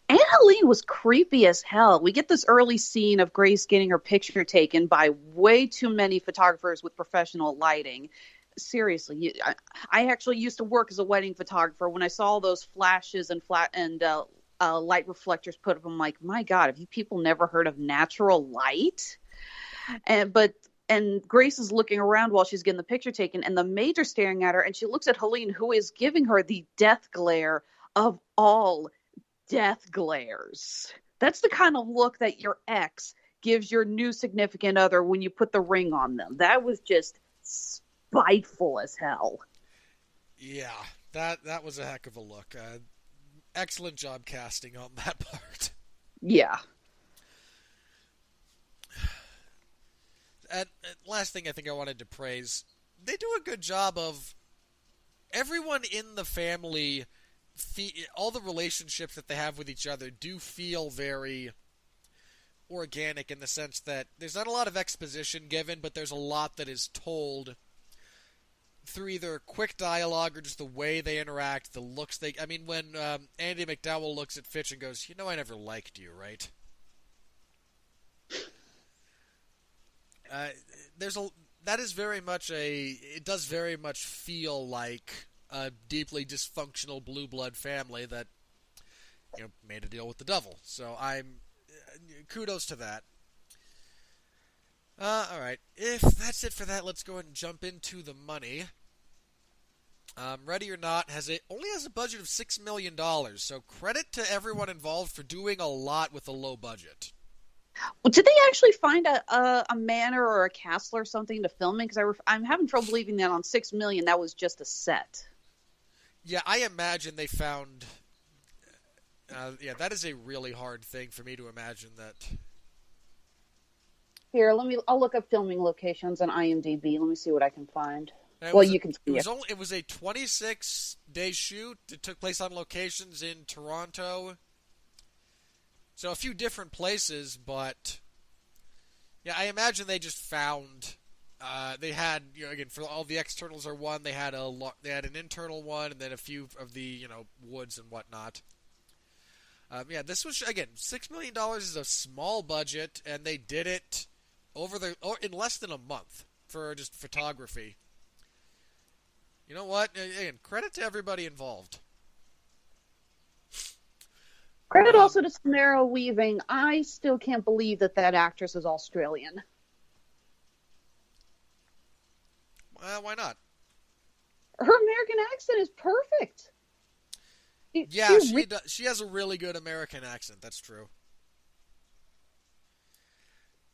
Aunt Helene was creepy as hell. We get this early scene of Grace getting her picture taken by way too many photographers with professional lighting. Seriously, I actually used to work as a wedding photographer. When I saw those flashes and light reflectors put up, I'm like, my God, have you people never heard of natural light? And Grace is looking around while she's getting the picture taken, and the maids are staring at her, and she looks at Helene, who is giving her the death glare of all death glares. That's the kind of look that your ex gives your new significant other when you put the ring on them. That was just spiteful as hell.
Yeah, that was a heck of a look. Excellent job casting on that part.
Yeah.
And last thing I think I wanted to praise, they do a good job of everyone in the family, all the relationships that they have with each other do feel very organic in the sense that there's not a lot of exposition given, but there's a lot that is told through either quick dialogue or just the way they interact, the looks when Andy McDowell looks at Fitch and goes, I never liked you, right? It does very much feel like a deeply dysfunctional blue blood family that, made a deal with the devil. So kudos to that. Alright, if that's it for that, let's go ahead and jump into the money. Ready or Not only has a budget of $6 million, so credit to everyone involved for doing a lot with a low budget.
Well, did they actually find a manor or a castle or something to film in? Because I'm having trouble believing that on 6 million that was just a set.
Yeah, I imagine they found. Yeah, that is a really hard thing for me to imagine that.
Here, I'll look up filming locations on IMDb. Let me see what I can find.
It
Well,
was
you can see it.
it was a 26-day shoot. It took place on locations in Toronto. So a few different places, but yeah, I imagine they just found. They had, again, for all the externals are one. They had an internal one, and then a few of the woods and whatnot. Yeah, this was, again, $6 million is a small budget, and they did it in less than a month for just photography. You know what? Again, credit to everybody involved.
Credit also to Samara Weaving. I still can't believe that actress is Australian.
Why not?
Her American accent is perfect.
Yeah, she has a really good American accent. That's true.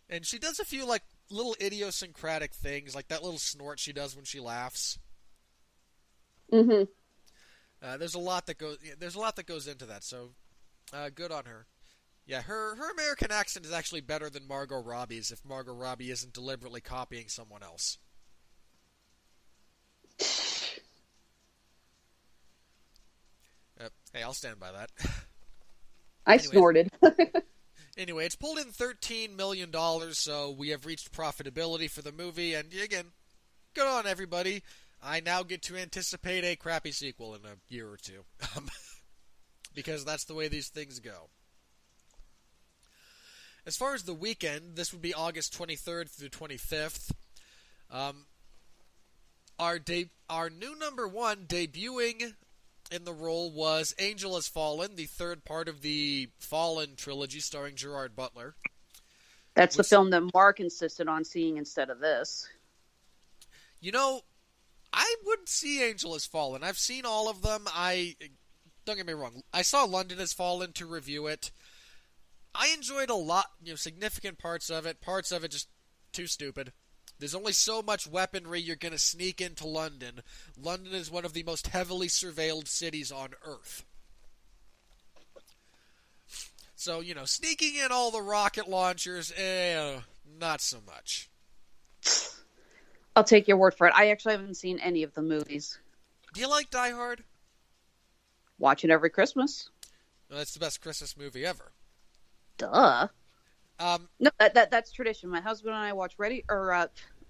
And she does a few little idiosyncratic things, like that little snort she does when she laughs.
Mm-hmm.
There's a lot that goes into that. So, good on her. Yeah, her American accent is actually better than Margot Robbie's. If Margot Robbie isn't deliberately copying someone else. Hey, I'll stand by that.
I snorted.
Anyway, it's pulled in $13 million, so we have reached profitability for the movie, and again, good on everybody. I now get to anticipate a crappy sequel in a year or two. Because that's the way these things go. As far as the weekend, this would be August 23rd through 25th. Our new number one debuting in the role was Angel Has Fallen, the third part of the Fallen trilogy starring Gerard Butler.
That's the film that Mark insisted on seeing instead of this.
I would see Angel Has Fallen. I've seen all of them. Don't get me wrong. I saw London Has Fallen to review it. I enjoyed a lot, significant parts of it. Parts of it just too stupid. There's only so much weaponry you're going to sneak into London. London is one of the most heavily surveilled cities on Earth. So, sneaking in all the rocket launchers, not so much.
I'll take your word for it. I actually haven't seen any of the movies.
Do you like Die Hard?
Watch it every Christmas.
Well, that's the best Christmas movie ever.
Duh. No, that's tradition. My husband and I watch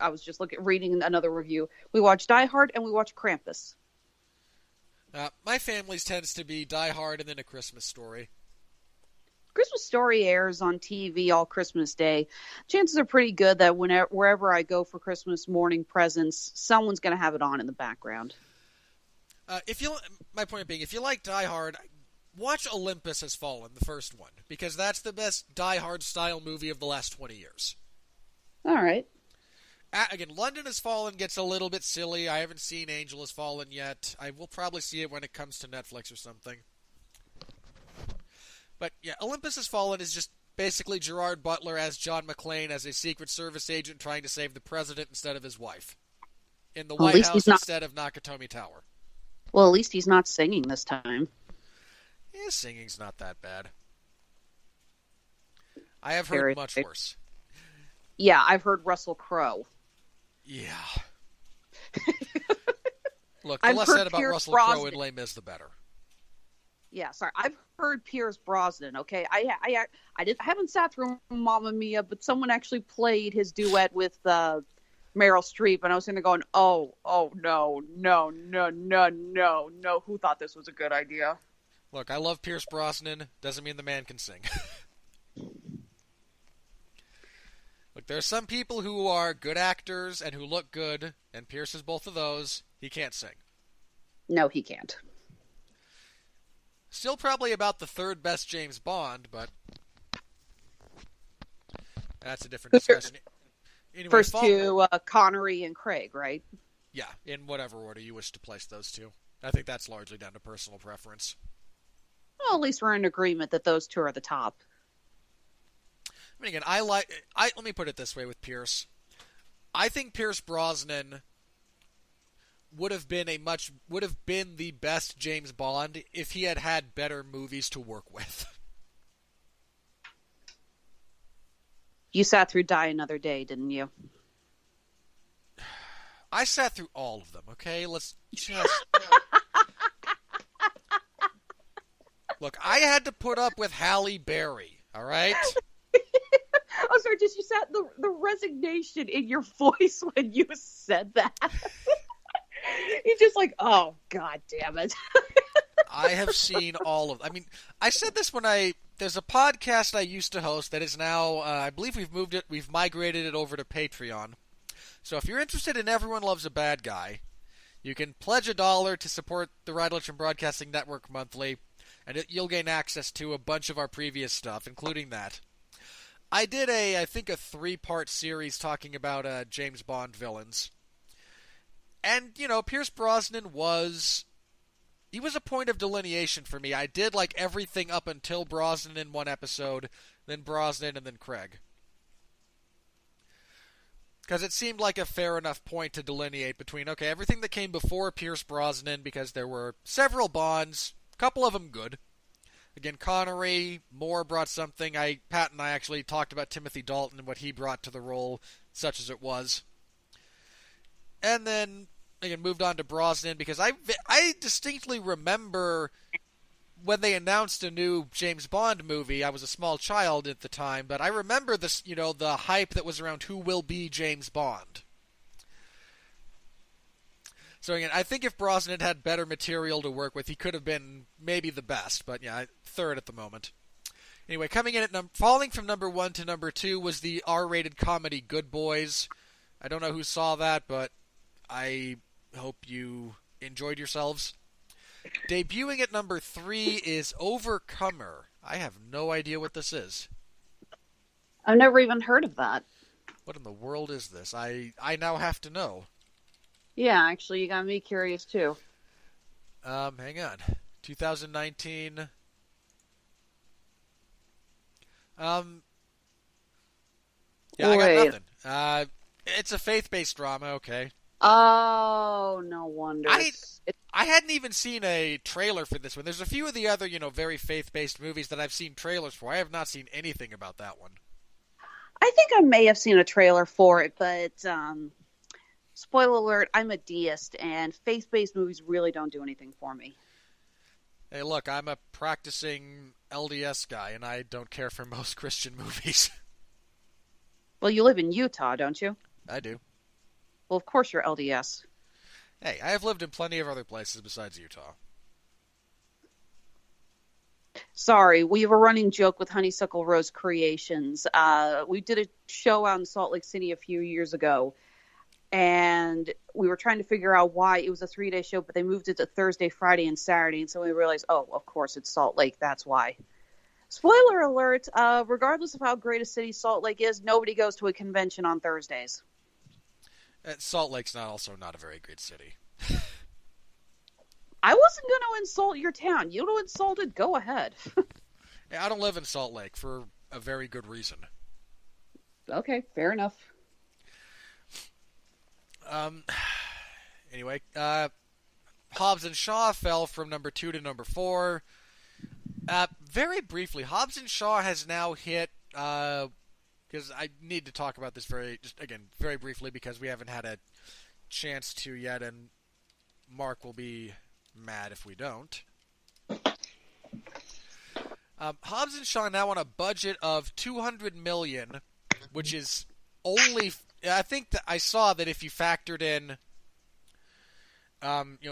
I was just reading another review. We watch Die Hard and we watch Krampus.
My family's tends to be Die Hard and then A Christmas Story.
Christmas Story airs on TV all Christmas Day. Chances are pretty good that wherever I go for Christmas morning presents, someone's going to have it on in the background.
My point being, if you like Die Hard, watch Olympus Has Fallen, the first one, because that's the best Die Hard style movie of the last 20 years.
All right.
Again, London Has Fallen gets a little bit silly. I haven't seen Angel Has Fallen yet. I will probably see it when it comes to Netflix or something. But yeah, Olympus Has Fallen is just basically Gerard Butler as John McClane as a Secret Service agent trying to save the president instead of his wife. In the White House instead of Nakatomi Tower.
Well, at least he's not singing this time.
Yeah, singing's not that bad. I have heard much worse.
Yeah, I've heard Russell Crowe.
Yeah. Look, the less said about Russell Crowe in Les Mis, the better.
Yeah, sorry. I've heard Pierce Brosnan, okay? I haven't sat through Mamma Mia, but someone actually played his duet with Meryl Streep, and I was sitting there going, oh, no, who thought this was a good idea?
Look, I love Pierce Brosnan. Doesn't mean the man can sing. Look, there are some people who are good actors and who look good, and Pierce is both of those. He can't sing.
No, he can't.
Still probably about the third best James Bond, but that's a different discussion. Anyway,
first two, Connery and Craig, right?
Yeah, in whatever order you wish to place those two. I think that's largely down to personal preference.
Well, at least we're in agreement that those two are the top.
mean, again, let me put it this way with Pierce. I think Pierce Brosnan would have been the best James Bond if he had had better movies to work with.
You sat through Die Another Day, didn't you?
I sat through all of them, okay? Let's just... Look, I had to put up with Halle Berry, all right?
Oh, sorry, just you sat the resignation in your voice when you said that. You're just like, oh, God damn it.
I have seen all of them. I mean, I said this when there's a podcast I used to host that is now, I believe we've migrated it over to Patreon. So if you're interested in Everyone Loves a Bad Guy, you can pledge $1 to support the Radulich Broadcasting Network monthly, and you'll gain access to a bunch of our previous stuff, including that. I did I think a 3-part series talking about James Bond villains. And, Pierce Brosnan was a point of delineation for me. I did like everything up until Brosnan in one episode, then Brosnan, and then Craig. Because it seemed like a fair enough point to delineate between, okay, everything that came before Pierce Brosnan, because there were several Bonds, a couple of them good. Again, Connery, Moore brought something. Pat and I actually talked about Timothy Dalton and what he brought to the role, such as it was. And then, again, moved on to Brosnan, because I distinctly remember when they announced a new James Bond movie. I was a small child at the time, but I remember this, the hype that was around who will be James Bond. So again, I think if Brosnan had better material to work with, he could have been maybe the best, but yeah, third at the moment. Anyway, coming in at falling from number 1 to number 2 was the R-rated comedy Good Boys. I don't know who saw that, but I hope you enjoyed yourselves. Debuting at number 3 is Overcomer. I have no idea what this is.
I've never even heard of that.
What in the world is this? I now have to know.
Yeah, actually, you got me curious, too.
Hang on. 2019. Yeah, I got nothing. It's a faith-based drama, okay.
Oh, no wonder.
I hadn't even seen a trailer for this one. There's a few of the other, very faith-based movies that I've seen trailers for. I have not seen anything about that one.
I think I may have seen a trailer for it, but spoiler alert, I'm a deist, and faith-based movies really don't do anything for me.
Hey, look, I'm a practicing LDS guy, and I don't care for most Christian movies.
Well, you live in Utah, don't you?
I do.
Well, of course you're LDS.
Hey, I have lived in plenty of other places besides Utah.
Sorry, we have a running joke with Honeysuckle Rose Creations. We did a show out in Salt Lake City a few years ago, and we were trying to figure out why it was a 3-day show, but they moved it to Thursday, Friday, and Saturday, and so we realized, oh, of course, it's Salt Lake, that's why. Spoiler alert, regardless of how great a city Salt Lake is, nobody goes to a convention on Thursdays.
Salt Lake's not a very great city.
I wasn't going to insult your town. You want to insult it? Go ahead.
I don't live in Salt Lake for a very good reason.
Okay, fair enough.
Anyway, Hobbs and Shaw fell from number 2 to number 4. Very briefly, Hobbs and Shaw has now hit, because I need to talk about this very briefly, because we haven't had a chance to yet, and Mark will be mad if we don't. Hobbs and Shaw now on a budget of $200 million, which is only... I think that I saw that if you factored in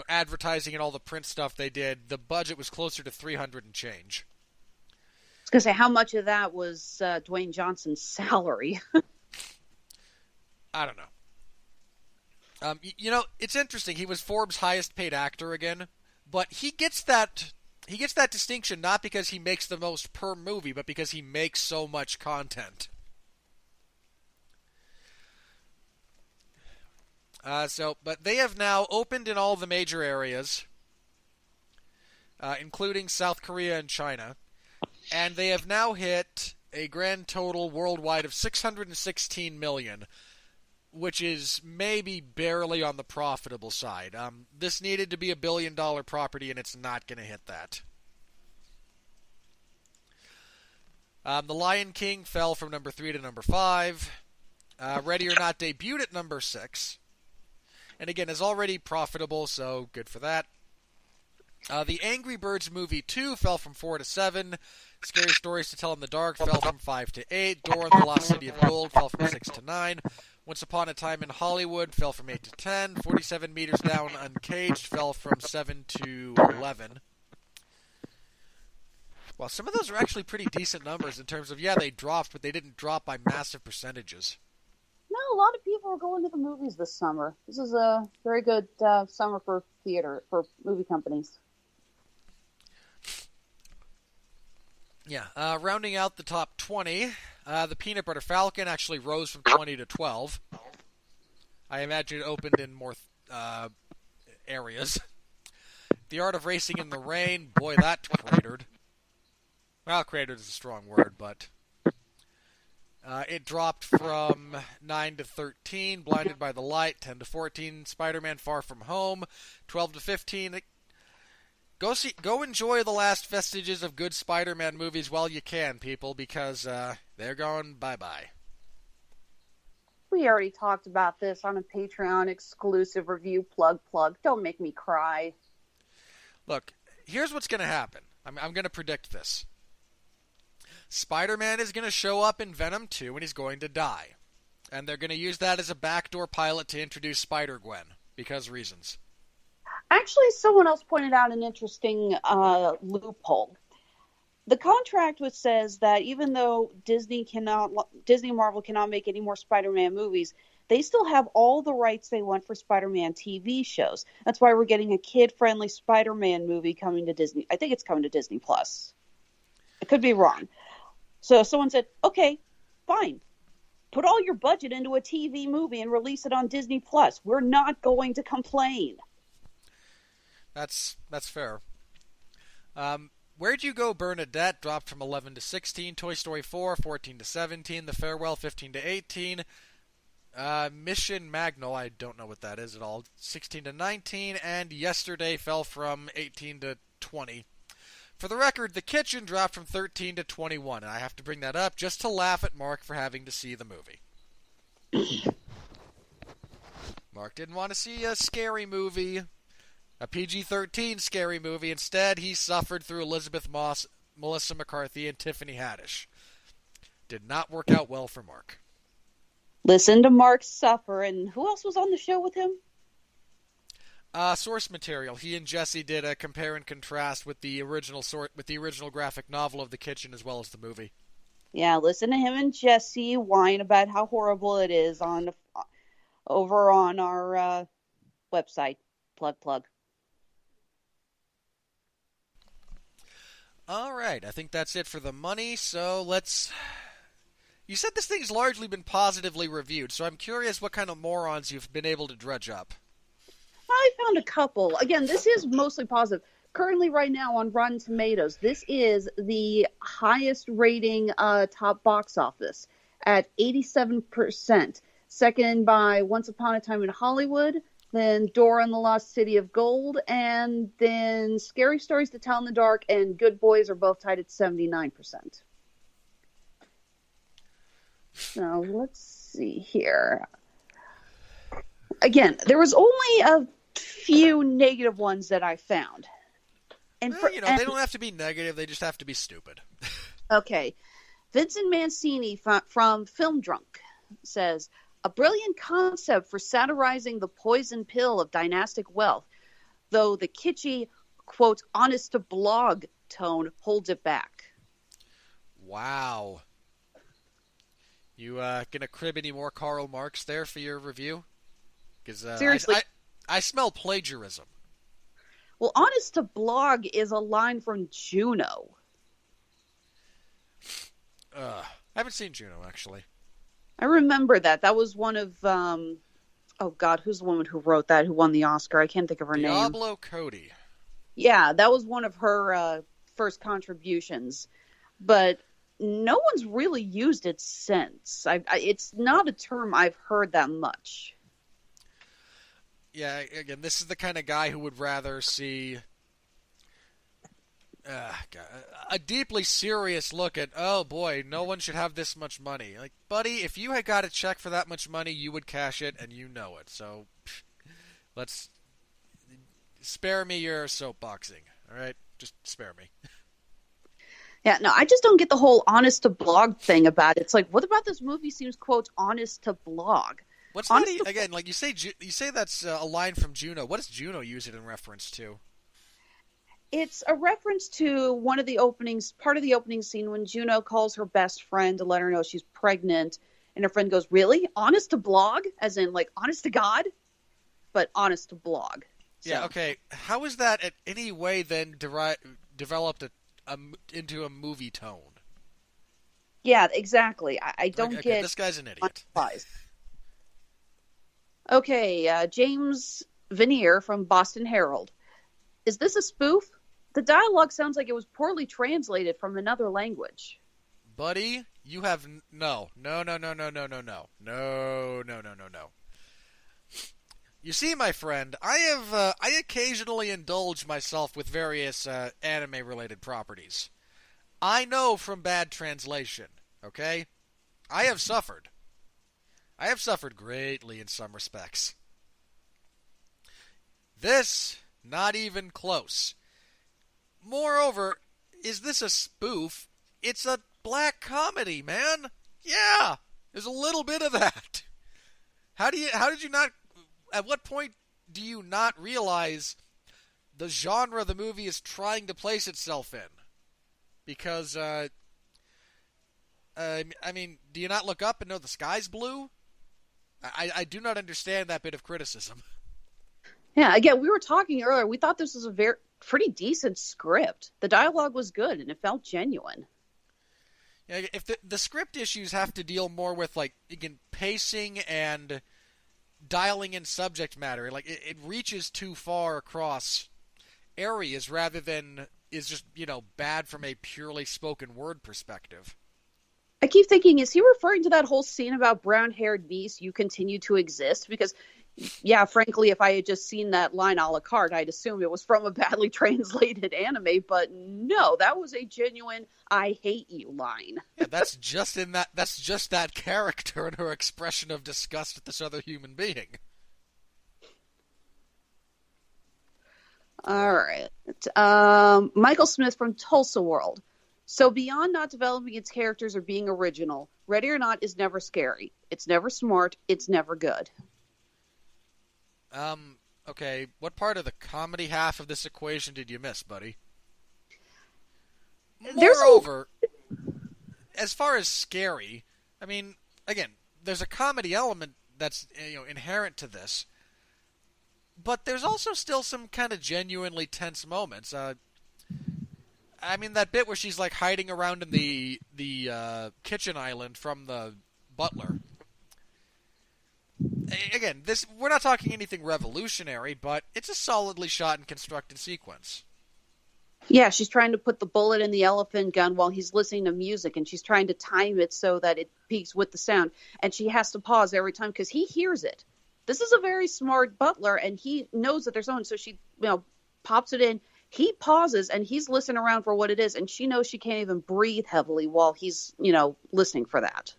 advertising and all the print stuff they did, the budget was closer to $300 and change.
I was going to say, how much of that was Dwayne Johnson's salary?
I don't know. It's interesting. He was Forbes' highest paid actor again, but he gets that distinction not because he makes the most per movie, but because he makes so much content. But they have now opened in all the major areas, including South Korea and China, and they have now hit a grand total worldwide of 616 million, which is maybe barely on the profitable side. This needed to be a billion-dollar property, and it's not going to hit that. The Lion King fell from number 3 to number 5. Ready or Not debuted at number 6. And again, is already profitable, so good for that. The Angry Birds Movie 2 fell from 4 to 7. Scary Stories to Tell in the Dark fell from 5 to 8. Dora and the Lost City of Gold fell from 6 to 9. Once Upon a Time in Hollywood fell from 8 to 10. 47 Meters Down Uncaged fell from 7 to 11. Well, some of those are actually pretty decent numbers in terms of, yeah, they dropped, but they didn't drop by massive percentages.
No, a lot of people are going to the movies this summer. This is a very good summer for movie companies.
Yeah, rounding out the top 20, the Peanut Butter Falcon actually rose from 20 to 12. I imagine it opened in more areas. The Art of Racing in the Rain, boy, that cratered. Well, cratered is a strong word, but it dropped from 9 to 13. Blinded by the Light, 10 to 14. Spider-Man Far From Home, 12 to 15. Go enjoy the last vestiges of good Spider-Man movies while you can, people, because they're going bye-bye.
We already talked about this on a Patreon exclusive review. Plug. Don't make me cry.
Look, here's what's going to happen. I'm going to predict this. Spider-Man is going to show up in Venom 2 and he's going to die. And they're going to use that as a backdoor pilot to introduce Spider-Gwen, because reasons.
Actually, someone else pointed out an interesting loophole. The contract which says that even though Disney and Marvel cannot make any more Spider-Man movies, they still have all the rights they want for Spider-Man TV shows. That's why we're getting a kid-friendly Spider-Man movie coming to Disney. I think it's coming to Disney+. I could be wrong. So someone said, okay, fine. Put all your budget into a TV movie and release it on Disney+. We're not going to complain.
That's fair. Where'd You Go, Bernadette dropped from 11 to 16. Toy Story 4, 14 to 17. The Farewell, 15 to 18. Mission Magno, I don't know what that is at all, 16 to 19. And Yesterday fell from 18 to 20. For the record, The Kitchen dropped from 13 to 21, and I have to bring that up just to laugh at Mark for having to see the movie. Mark didn't want to see a scary movie, a PG-13 scary movie. Instead, he suffered through Elizabeth Moss, Melissa McCarthy, and Tiffany Haddish. Did not work out well for Mark.
Listen to Mark suffer, and who else was on the show with him?
Source material. He and Jesse did a compare and contrast with the original graphic novel of The Kitchen as well as the movie.
Yeah, listen to him and Jesse whine about how horrible it is over on our website. Plug.
All right, I think that's it for the money. So You said this thing's largely been positively reviewed, so I'm curious what kind of morons you've been able to dredge up.
I found a couple. Again, this is mostly positive. Currently, right now on Rotten Tomatoes, this is the highest rating top box office at 87%. Second by Once Upon a Time in Hollywood, then Dora and the Lost City of Gold, and then Scary Stories to Tell in the Dark and Good Boys are both tied at 79%. So let's see here. Again, there was only a few negative ones that I found. And
they don't have to be negative, they just have to be stupid.
Okay. Vincent Mancini from Film Drunk says, a brilliant concept for satirizing the poison pill of dynastic wealth, though the kitschy, quote, honest to blog tone holds it back.
Wow. You gonna crib any more Karl Marx there for your review? Because
seriously,
I smell plagiarism.
Well, honest to blog is a line from Juno.
I haven't seen Juno, actually.
I remember that. That was one of, oh God, who's the woman who wrote that, who won the Oscar? I can't think of her name.
Diablo Cody.
Yeah, that was one of her first contributions. But no one's really used it since. It's not a term I've heard that much.
Yeah, again, this is the kind of guy who would rather see a deeply serious look at, oh boy, no one should have this much money. Like, buddy, if you had got a check for that much money, you would cash it, and you know it. So, let's spare me your soapboxing, all right? Just spare me.
Yeah, no, I just don't get the whole honest to blog thing about it. It's like, what about this movie seems, quote, honest to blog?
What's
honest
that? Again, like you say that's a line from Juno. What does Juno use it in reference to?
It's a reference to one of the openings, part of the opening scene when Juno calls her best friend to let her know she's pregnant. And her friend goes, really? Honest to blog? As in, like, honest to God? But honest to blog. So.
Yeah, okay. How is that in any way then developed into a movie tone?
Yeah, exactly. I don't get...
This guy's an idiot.
Okay, James Veneer from Boston Herald. Is this a spoof? The dialogue sounds like it was poorly translated from another language.
Buddy, you have... No. You see, my friend, I occasionally indulge myself with various anime-related properties. I know from bad translation, okay? I have suffered. I have suffered greatly in some respects. This, not even close. Moreover, is this a spoof? It's a black comedy, man. Yeah, there's a little bit of that. How did you not... At what point do you not realize the genre the movie is trying to place itself in? Because, I mean, do you not look up and know the sky's blue? I do not understand that bit of criticism.
Yeah, again, we were talking earlier. We thought this was a pretty decent script. The dialogue was good, and it felt genuine.
Yeah, if the script issues have to deal more with, like, again, pacing and dialing in subject matter. Like, it reaches too far across areas rather than is just, bad from a purely spoken word perspective.
I keep thinking, is he referring to that whole scene about brown-haired niece, you continue to exist? Because, yeah, frankly, if I had just seen that line a la carte, I'd assume it was from a badly translated anime, but no, that was a genuine I hate you line.
Yeah, that's just that character and her expression of disgust at this other human being.
All right. Michael Smith from Tulsa World. So beyond not developing its characters or being original, Ready or Not is never scary. It's never smart. It's never good.
Okay, what part of the comedy half of this equation did you miss, buddy? Moreover, as far as scary, I mean, again, there's a comedy element that's inherent to this, but there's also still some kind of genuinely tense moments. I mean, that bit where she's like hiding around in the kitchen island from the butler. Again, we're not talking anything revolutionary, but it's a solidly shot and constructed sequence.
Yeah, she's trying to put the bullet in the elephant gun while he's listening to music, and she's trying to time it so that it peaks with the sound. And she has to pause every time because he hears it. This is a very smart butler, and he knows that there's someone, so she pops it in. He pauses, and he's listening around for what it is, and she knows she can't even breathe heavily while he's, listening for that.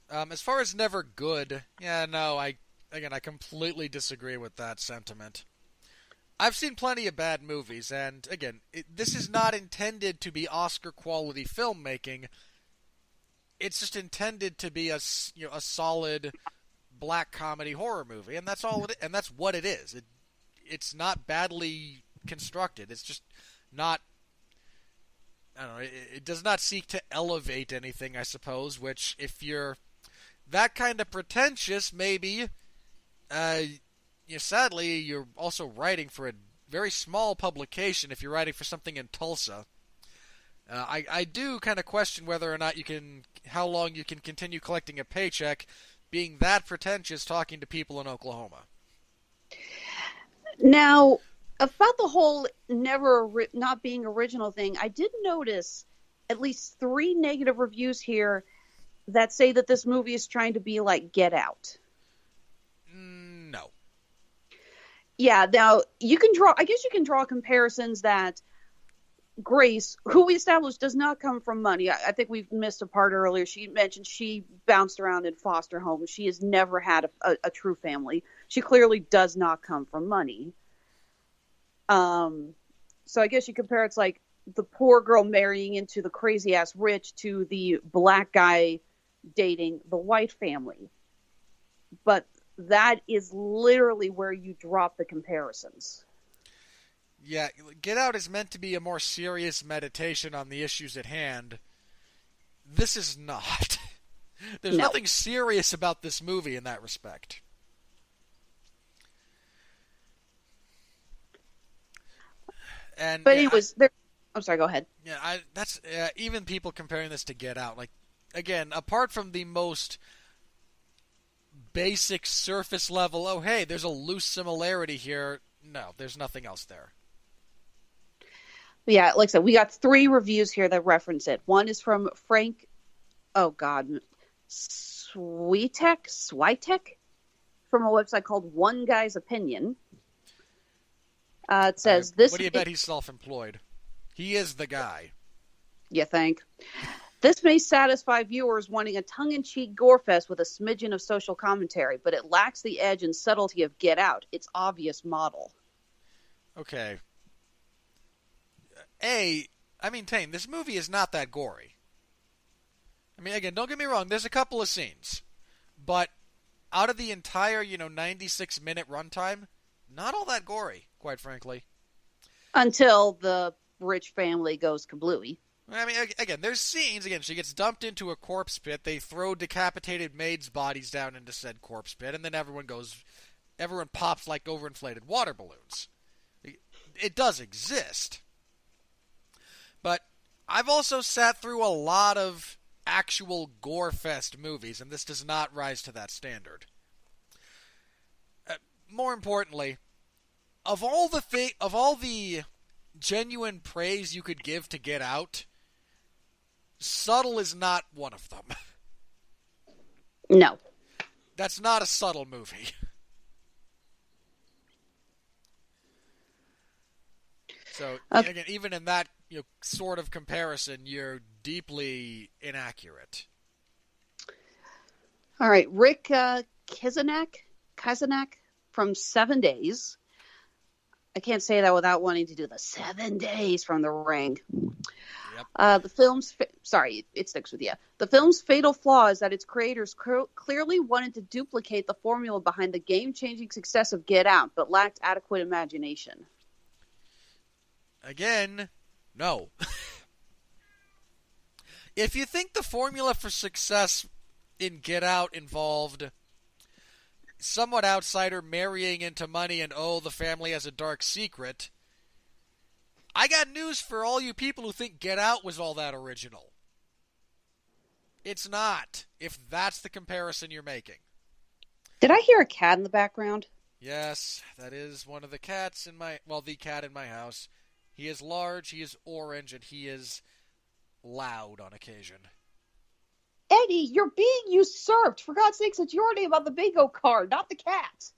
As far as never good, yeah, no, I completely disagree with that sentiment. I've seen plenty of bad movies, and again, this is not intended to be Oscar-quality filmmaking. It's just intended to be a solid black comedy horror movie, and that's all. And that's what it is. It's not badly constructed. It's just not. I don't know. It does not seek to elevate anything, I suppose. Which, if you're that kind of pretentious, maybe, sadly, you're also writing for a very small publication. If you're writing for something in Tulsa, I do kind of question whether or not how long you can continue collecting a paycheck, being that pretentious, talking to people in Oklahoma.
Now, About the whole not being original thing, I did notice at least 3 negative reviews here that say that this movie is trying to be like Get Out.
No.
Yeah, now I guess you can draw comparisons that Grace, who we established does not come from money. I think we've missed a part earlier. She mentioned she bounced around in foster homes. She has never had a true family. She clearly does not come from money. So I guess you compare it's like the poor girl marrying into the crazy ass rich to the black guy dating the white family. But that is literally where you drop the comparisons.
Yeah, Get Out is meant to be a more serious meditation on the issues at hand. This is not. There's nothing serious about this movie in that respect. And
but anyways, I'm sorry, go ahead.
Yeah, that's even people comparing this to Get Out. Like, again, apart from the most basic surface level, oh hey, there's a loose similarity here. No, there's nothing else there.
Yeah, like I said, we got 3 reviews here that reference it. One is from Frank, Switek, from a website called One Guy's Opinion. It says this.
What do you bet he's self-employed? He is the guy.
You think? This may satisfy viewers wanting a tongue-in-cheek gore fest with a smidgen of social commentary, but it lacks the edge and subtlety of Get Out, its obvious model.
Okay. I maintain this movie is not that gory. I mean, again, don't get me wrong, there's a couple of scenes. But out of the entire, 96-minute runtime, not all that gory, quite frankly.
Until the rich family goes kablooey.
I mean, again, there's scenes. Again, she gets dumped into a corpse pit. They throw decapitated maids' bodies down into said corpse pit, and then everyone pops like overinflated water balloons. It does exist. But I've also sat through a lot of actual gore-fest movies, and this does not rise to that standard. More importantly, of all the genuine praise you could give to Get Out, subtle is not one of them.
No.
That's not a subtle movie. So, again, even in that sort of comparison, you're deeply inaccurate.
All right, Rick Kizanak from 7 Days. I can't say that without wanting to do the 7 days from The Ring. Yep. It sticks with you. The film's fatal flaw is that its creators clearly wanted to duplicate the formula behind the game-changing success of Get Out, but lacked adequate imagination.
Again, no. If you think the formula for success in Get Out involved somewhat outsider marrying into money and the family has a dark secret, I got news for all you people who think Get Out was all that original. It's not, if that's the comparison you're making.
Did I hear a cat in the background?
Yes, that is one of the cats the cat in my house. He is large, he is orange, and he is loud on occasion.
Eddie, you're being usurped. For God's sakes, it's your name on the bingo card, not the cat.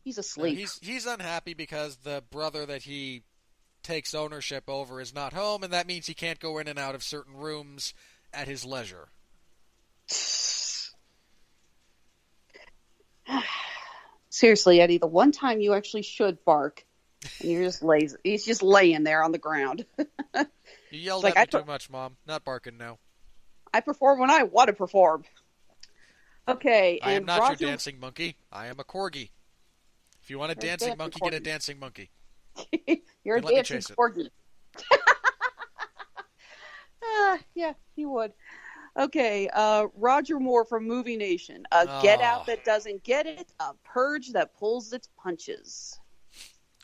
He's asleep.
No, he's unhappy because the brother that he takes ownership over is not home, and that means he can't go in and out of certain rooms at his leisure.
Seriously, Eddie, the one time you actually should bark, and you're just lazy. He's just laying there on the ground.
You yelled at me too much, Mom. Not barking now.
I perform when I want to perform. Okay,
I am not your dancing monkey. I am a corgi. If you want a dancing monkey, get a dancing monkey.
You're a dancing corgi. Yeah, he would. Okay, Roger Moore from Movie Nation. Get Out that doesn't get it. A Purge that pulls its punches.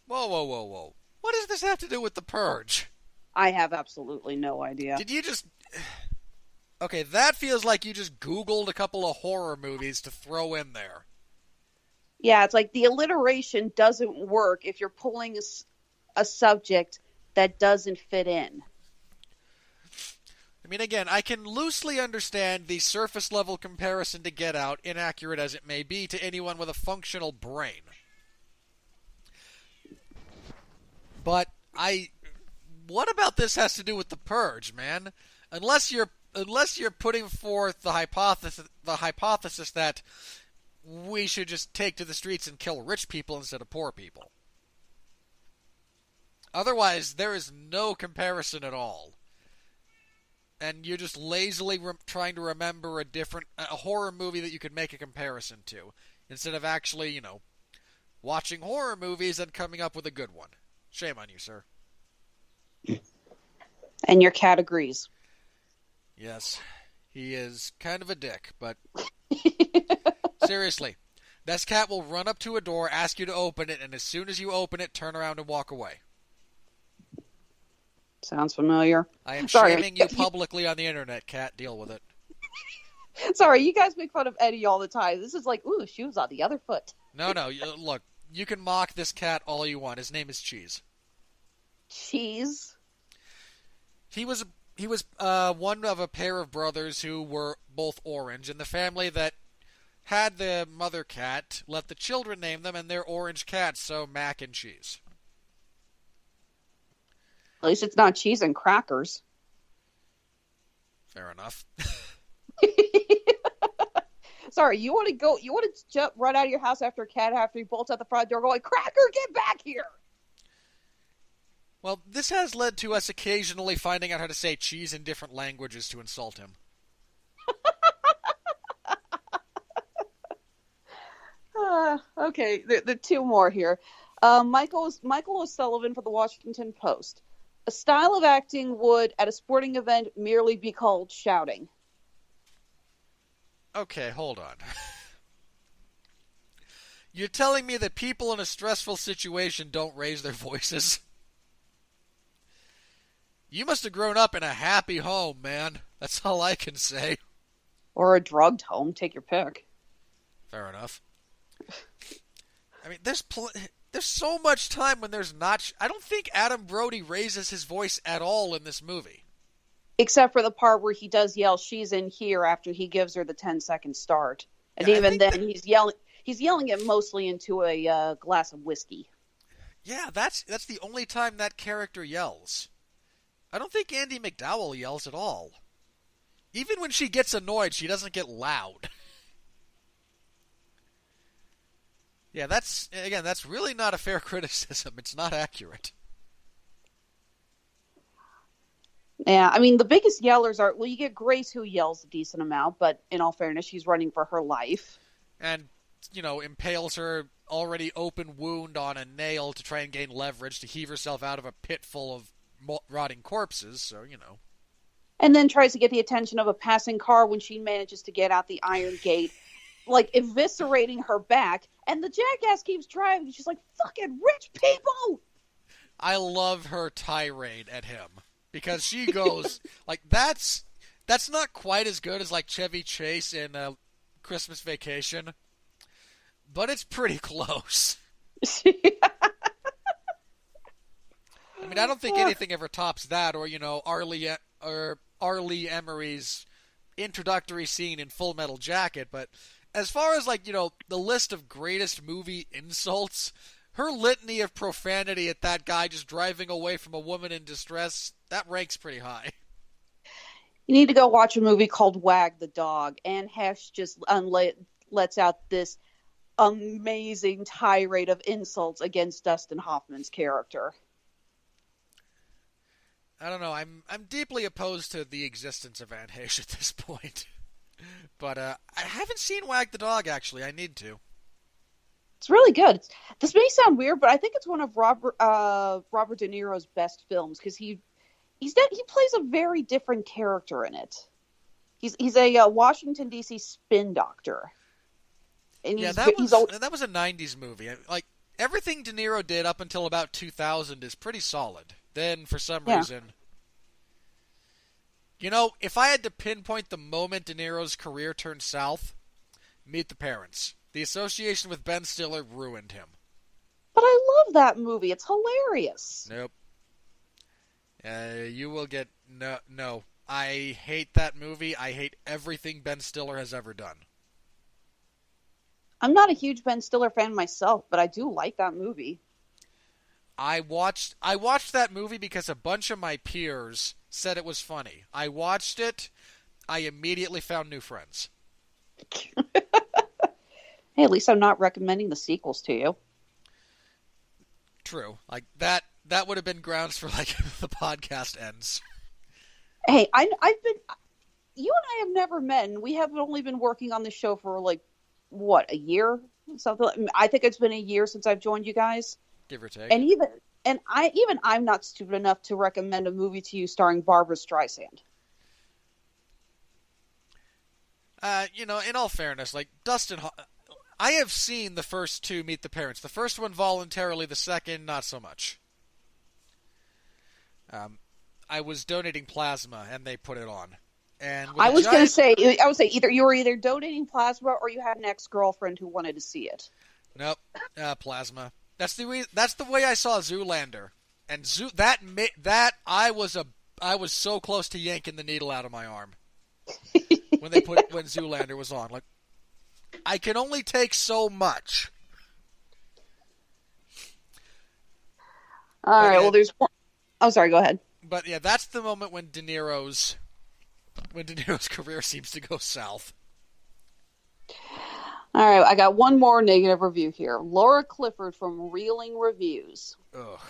Whoa. What does this have to do with The Purge?
I have absolutely no idea.
Did you just... Okay, that feels like you just Googled a couple of horror movies to throw in there.
Yeah, it's like the alliteration doesn't work if you're pulling a subject that doesn't fit in.
I mean, again, I can loosely understand the surface level comparison to Get Out, inaccurate as it may be to anyone with a functional brain. But what about this has to do with the Purge, man? Unless you're putting forth the hypothesis that we should just take to the streets and kill rich people instead of poor people. Otherwise, there is no comparison at all. And you're just lazily trying to remember a horror movie that you could make a comparison to, instead of actually, watching horror movies and coming up with a good one. Shame on you, sir.
And your cat agrees.
Yes, he is kind of a dick, but seriously, this cat will run up to a door, ask you to open it, and as soon as you open it, turn around and walk away.
Sounds familiar.
I am shaming you publicly on the internet, cat. Deal with it.
Sorry, you guys make fun of Eddie all the time. This is like, ooh, shoes on the other foot.
No, look, you can mock this cat all you want. His name is Cheese.
Cheese?
He was one of a pair of brothers who were both orange, and the family that had the mother cat let the children name them, and they're orange cats, so Mac and Cheese.
At least it's not cheese and crackers.
Fair enough.
Sorry, you want to run out of your house after a cat after he bolts out the front door going, Cracker, get back here!
Well, this has led to us occasionally finding out how to say cheese in different languages to insult him.
Okay, the two more here. Michael O'Sullivan for the Washington Post. A style of acting would, at a sporting event, merely be called shouting.
Okay, hold on. You're telling me that people in a stressful situation don't raise their voices? You must have grown up in a happy home, man. That's all I can say.
Or a drugged home, take your pick.
Fair enough. I mean, there's so much time when there's not... I don't think Adam Brody raises his voice at all in this movie.
Except for the part where he does yell, she's in here, after he gives her the 10-second start. And
yeah,
even then, he's yelling it mostly into a glass of whiskey.
Yeah, that's the only time that character yells. I don't think Andie MacDowell yells at all. Even when she gets annoyed, she doesn't get loud. Yeah, that's really not a fair criticism. It's not accurate.
Yeah, I mean, the biggest yellers are, well, you get Grace, who yells a decent amount, but in all fairness, she's running for her life.
And, impales her already open wound on a nail to try and gain leverage to heave herself out of a pit full of rotting corpses, so.
And then tries to get the attention of a passing car when she manages to get out the iron gate, like eviscerating her back, and the jackass keeps driving. She's like, fucking rich people!
I love her tirade at him, because she goes, like, that's not quite as good as, like, Chevy Chase in Christmas Vacation, but it's pretty close. I mean, I don't think anything ever tops that, or Arlie Emery's introductory scene in Full Metal Jacket. But as far as the list of greatest movie insults, her litany of profanity at that guy just driving away from a woman in distress, that ranks pretty high.
You need to go watch a movie called Wag the Dog, and Hesh just lets out this amazing tirade of insults against Dustin Hoffman's character.
I don't know. I'm deeply opposed to the existence of Aunt Hesh at this point. But I haven't seen Wag the Dog, actually. I need to.
It's really good. This may sound weird, but I think it's one of Robert De Niro's best films, because he plays a very different character in it. He's a Washington D.C. spin doctor. And
that was a 90s movie. Like, everything De Niro did up until about 2000 is pretty solid. Then, for some reason... if I had to pinpoint the moment De Niro's career turned south, Meet the Parents. The association with Ben Stiller ruined him.
But I love that movie. It's hilarious.
Nope. You will get... No. I hate that movie. I hate everything Ben Stiller has ever done.
I'm not a huge Ben Stiller fan myself, but I do like that movie.
I watched that movie because a bunch of my peers said it was funny. I watched it. I immediately found new friends.
Hey, at least I'm not recommending the sequels to you.
True. Like that would have been grounds for like the podcast ends.
Hey, you and I have never met, and we have only been working on the show for like, what, a year? Something. I think it's been a year since I've joined you guys.
Give or take.
And I'm not stupid enough to recommend a movie to you starring Barbra Streisand.
In all fairness, like I have seen the first two Meet the Parents. The first one voluntarily, the second not so much. I was donating plasma, and they put it on. And I would
say either you were either donating plasma or you had an ex-girlfriend who wanted to see it.
Nope, plasma. That's the way I saw Zoolander, and I was so close to yanking the needle out of my arm when Zoolander was on. Like, I can only take so much.
All right. Well, there's one. Oh, sorry. Go ahead.
But yeah, that's the moment when De Niro's career seems to go south.
All right, I got one more negative review here. Laura Clifford from Reeling Reviews.
Ugh.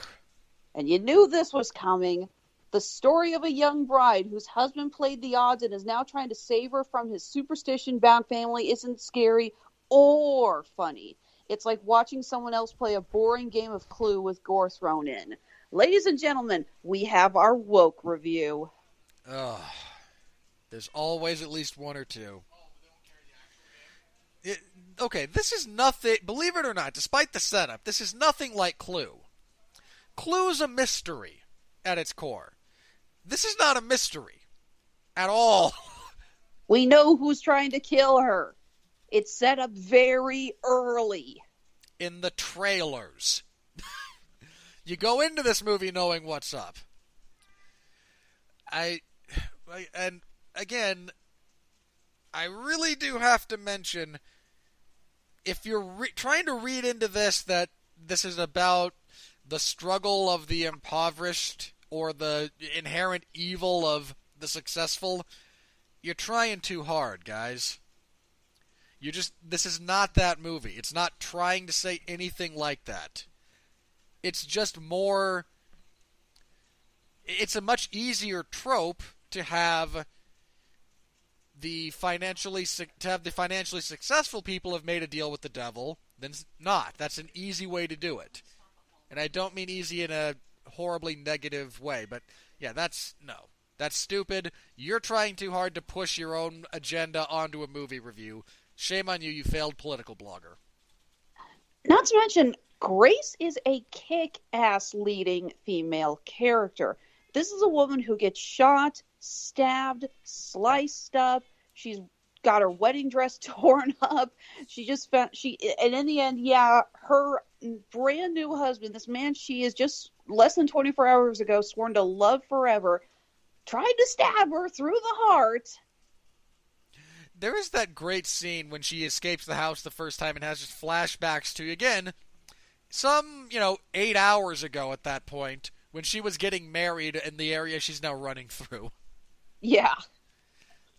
And you knew this was coming. The story of a young bride whose husband played the odds and is now trying to save her from his superstition-bound family isn't scary or funny. It's like watching someone else play a boring game of Clue with gore thrown in. Ladies and gentlemen, we have our woke review.
Ugh. There's always at least one or two. Okay, this is nothing, believe it or not, despite the setup, this is nothing like Clue. Clue's a mystery at its core. This is not a mystery at all.
We know who's trying to kill her. It's set up very early.
In the trailers. You go into this movie knowing what's up. And again, I really do have to mention, if you're trying to read into this that this is about the struggle of the impoverished or the inherent evil of the successful, you're trying too hard, guys. This is not that movie. It's not trying to say anything like that. It's just more... It's a much easier trope to have the financially successful people have made a deal with the devil than not. That's an easy way to do it. And I don't mean easy in a horribly negative way, but yeah, that's stupid. You're trying too hard to push your own agenda onto a movie review. Shame on you, you failed political blogger.
Not to mention, Grace is a kick-ass leading female character. This is a woman who gets shot, stabbed, sliced up. She's got her wedding dress torn up. And in the end, yeah, her brand new husband, this man she is just less than 24 hours ago sworn to love forever, tried to stab her through the heart.
There is that great scene when she escapes the house the first time and has just flashbacks to, again, some, 8 hours ago at that point, when she was getting married in the area she's now running through.
Yeah.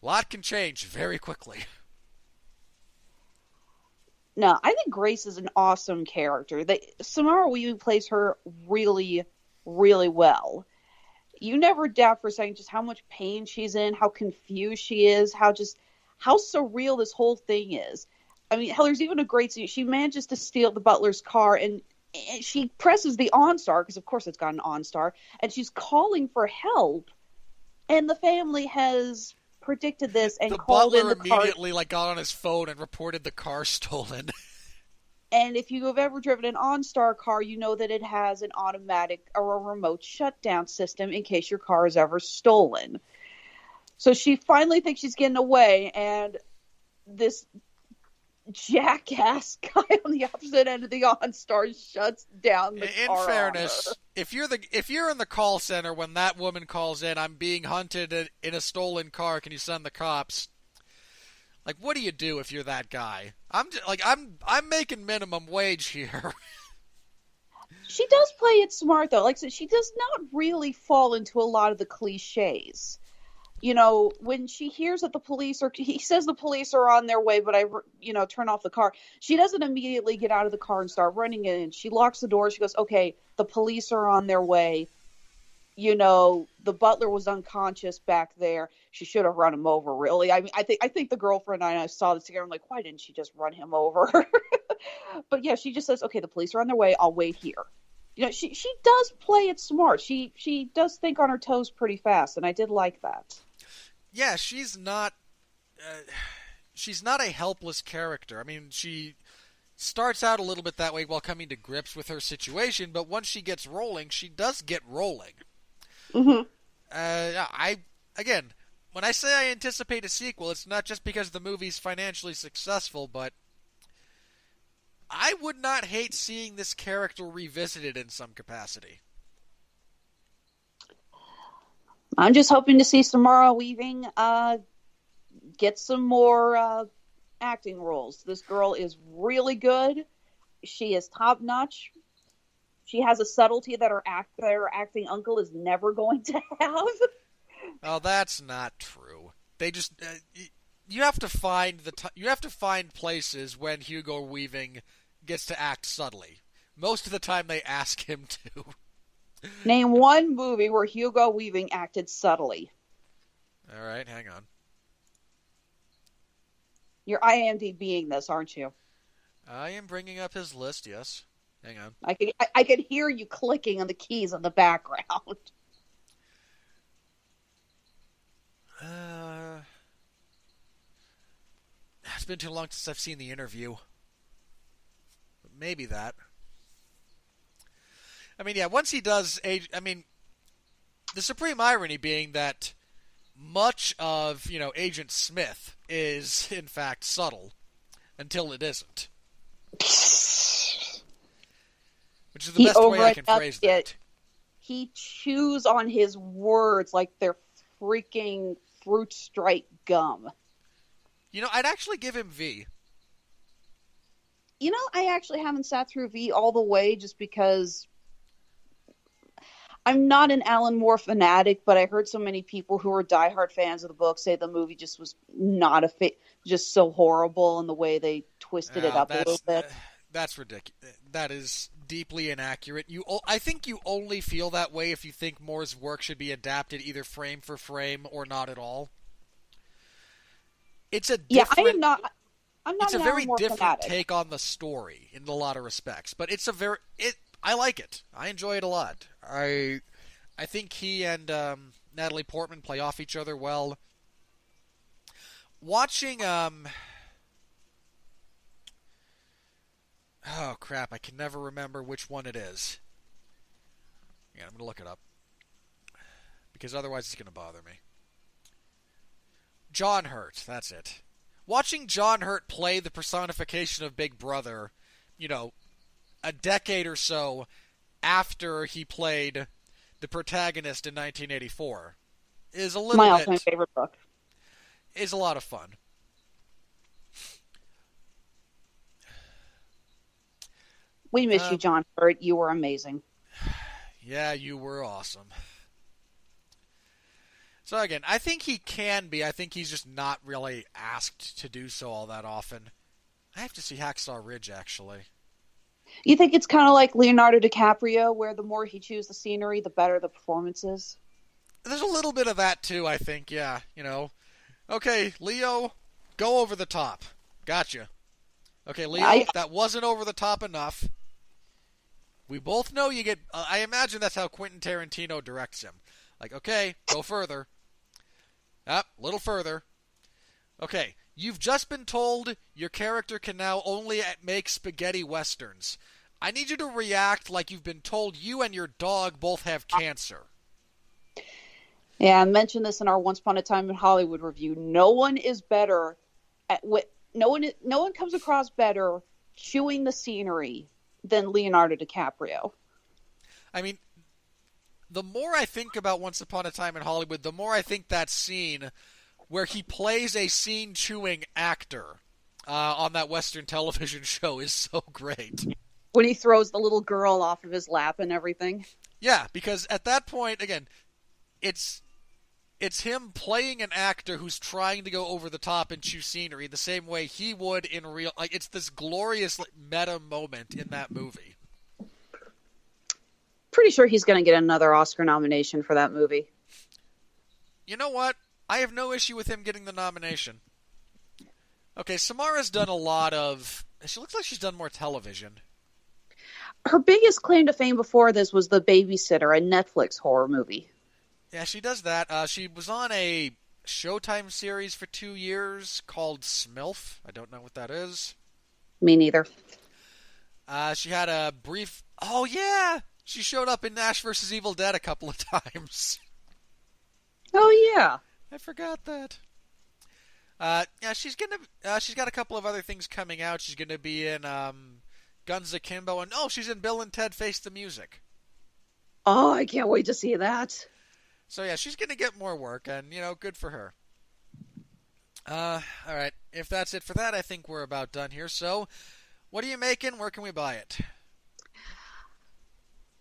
A lot can change very quickly.
No, I think Grace is an awesome character. Samara Weaving plays her really, really well. You never doubt for a second just how much pain she's in, how confused she is, how surreal this whole thing is. I mean, hell, there's even a great scene. She manages to steal the butler's car, and she presses the OnStar, because of course it's got an OnStar, and she's calling for help. And the family has predicted this and called in the car. The butler
immediately got on his phone and reported the car stolen.
And if you have ever driven an OnStar car, you know that it has an automatic or a remote shutdown system in case your car is ever stolen. So she finally thinks she's getting away, and this jackass guy on the opposite end of the OnStar shuts down the
In
car on her.
fairness, if you're in the call center when that woman calls in, I'm being hunted in a stolen car. Can you send the cops? Like, what do you do if you're that guy? I'm making minimum wage here.
She does play it smart, though. Like I said, she does not really fall into a lot of the cliches. When she hears that he says the police are on their way, but turn off the car. She doesn't immediately get out of the car and start running in. She locks the door. She goes, okay, the police are on their way. The butler was unconscious back there. She should have run him over, really. I mean, I think the girlfriend and I saw this together. I'm like, why didn't she just run him over? But yeah, she just says, okay, the police are on their way. I'll wait here. She does play it smart. She does think on her toes pretty fast, and I did like that.
Yeah, she's not a helpless character. I mean, she starts out a little bit that way while coming to grips with her situation, but once she gets rolling, she does get rolling.
Mm-hmm.
Again, when I say I anticipate a sequel, it's not just because the movie's financially successful, but I would not hate seeing this character revisited in some capacity.
I'm just hoping to see Samara Weaving get some more acting roles. This girl is really good. She is top notch. She has a subtlety that her acting uncle is never going to have.
Oh, that's not true. They just you have to find places when Hugo Weaving gets to act subtly. Most of the time, they ask him to.
Name one movie where Hugo Weaving acted subtly.
All right, hang on.
You're IMDbing this, aren't you?
I am bringing up his list, yes. Hang on.
I could hear you clicking on the keys in the background.
It's been too long since I've seen The Interview. Maybe that. I mean, yeah, once he does age... I mean, the supreme irony being that much of, Agent Smith is, in fact, subtle until it isn't. Which is the best way I can phrase that.
He chews on his words like they're freaking fruit stripe gum.
I'd actually give him V.
I actually haven't sat through V all the way just because I'm not an Alan Moore fanatic, but I heard so many people who are diehard fans of the book say the movie just was not just so horrible in the way they twisted it up a little bit.
That's ridiculous. That is deeply inaccurate. I think you only feel that way if you think Moore's work should be adapted either frame for frame or not at all. It's a different...
I'm not
it's a very different
fanatic.
take on the story in a lot of respects, but I like it. I enjoy it a lot. I think he and Natalie Portman play off each other well. Watching oh crap, I can never remember which one it is. Yeah, I'm going to look it up. Because otherwise it's going to bother me. John Hurt, that's it. Watching John Hurt play the personification of Big Brother, a decade or so after he played the protagonist in 1984 is a little
my all-time favorite book.
Is a lot of fun.
We miss you, John Hurt. You were amazing.
Yeah, you were awesome. So again, I think he can be. I think he's just not really asked to do so all that often. I have to see Hacksaw Ridge, actually.
You think it's kind of like Leonardo DiCaprio, where the more he chews the scenery, the better the performance is?
There's a little bit of that, too, I think, yeah. Okay, Leo, go over the top. Gotcha. Okay, Leo, that wasn't over the top enough. We both know you get... I imagine that's how Quentin Tarantino directs him. Like, okay, go further. A little further. Okay, you've just been told your character can now only make spaghetti westerns. I need you to react like you've been told you and your dog both have cancer. Yeah,
I mentioned this in our Once Upon a Time in Hollywood review. No one is better at no one comes across better chewing the scenery than Leonardo DiCaprio.
I mean, the more I think about Once Upon a Time in Hollywood, the more I think that scene where he plays a scene-chewing actor on that Western television show is so great.
When he throws the little girl off of his lap and everything.
Yeah, because at that point, again, it's him playing an actor who's trying to go over the top and chew scenery the same way he would in real. Like, it's this glorious meta moment in that movie.
Pretty sure he's going to get another Oscar nomination for that movie.
You know what? I have no issue with him getting the nomination. Okay, Samara's done a lot of... She looks like she's done more television.
Her biggest claim to fame before this was The Babysitter, a Netflix horror movie.
Yeah, she does that. She was on a Showtime series for 2 years called Smilf. I don't know what that is.
Me neither.
She had a brief... Oh, yeah! She showed up in Ash vs. Evil Dead a couple of times.
Oh, yeah.
I forgot that. Yeah, she's got a couple of other things coming out. She's gonna be in Guns Akimbo, and she's in Bill and Ted Face the Music.
Oh, I can't wait to see that.
So yeah, she's gonna get more work, and good for her. All right, if that's it for that, I think we're about done here. So, what are you making? Where can we buy it?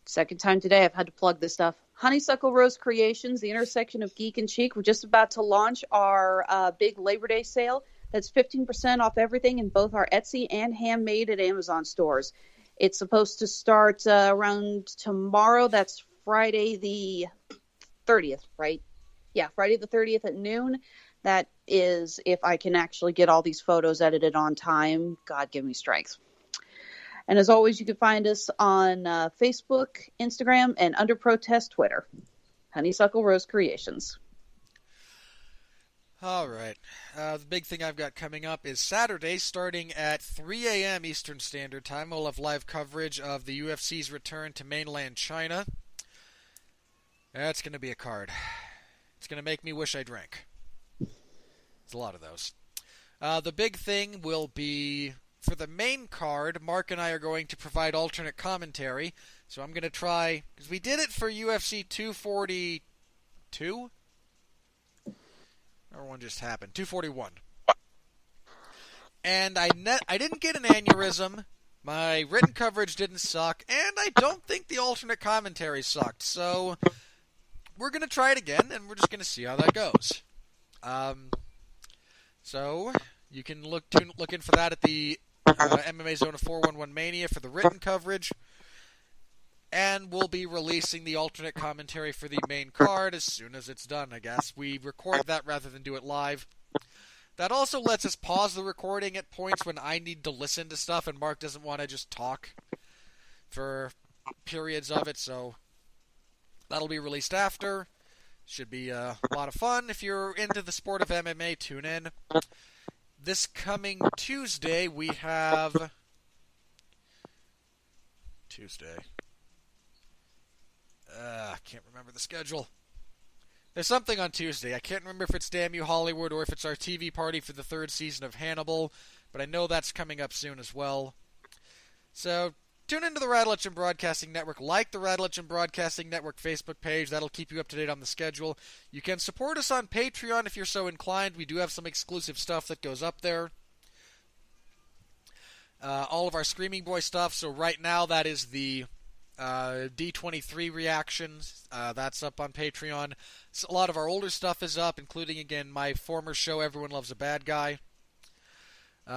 Second time today I've had to plug this stuff. Honeysuckle Rose Creations, the intersection of geek and chic. We're just about to launch our big Labor Day sale. That's 15% off everything in both our Etsy and Handmade at Amazon stores. It's supposed to start around tomorrow. That's Friday the 30th, right? Yeah, Friday the 30th at noon. That is if I can actually get all these photos edited on time. God, give me strength. And as always, you can find us on Facebook, Instagram, and Under Protest Twitter. Honeysuckle Rose Creations.
All right. The big thing I've got coming up is Saturday, starting at 3 a.m. Eastern Standard Time. We'll have live coverage of the UFC's return to mainland China. That's going to be a card. It's going to make me wish I drank. There's a lot of those. The big thing will be... For the main card, Mark and I are going to provide alternate commentary. So I'm going to try... Because we did it for UFC 242? Or one just happened. 241. And I didn't get an aneurysm. My written coverage didn't suck. And I don't think the alternate commentary sucked. So we're going to try it again, and we're just going to see how that goes. So you can look in for that at the... MMA Zone of 411 Mania for the written coverage, and we'll be releasing the alternate commentary for the main card as soon as it's done, I guess. We record that rather than do it live. That also lets us pause the recording at points when I need to listen to stuff and Mark doesn't want to just talk for periods of it, so that'll be released after. Should be a lot of fun. If you're into the sport of MMA, tune in. This coming Tuesday, we have... I can't remember the schedule. There's something on Tuesday. I can't remember if it's Damn You Hollywood or if it's our TV party for the 3rd season of Hannibal, but I know that's coming up soon as well. So, tune into the Radulich and Broadcasting Network. Like the Radulich and Broadcasting Network Facebook page. That'll keep you up to date on the schedule. You can support us on Patreon if you're so inclined. We do have some exclusive stuff that goes up there. All of our Screaming Boy stuff. So right now that is the D23 reactions. That's up on Patreon. So a lot of our older stuff is up, including, again, my former show, Everyone Loves a Bad Guy.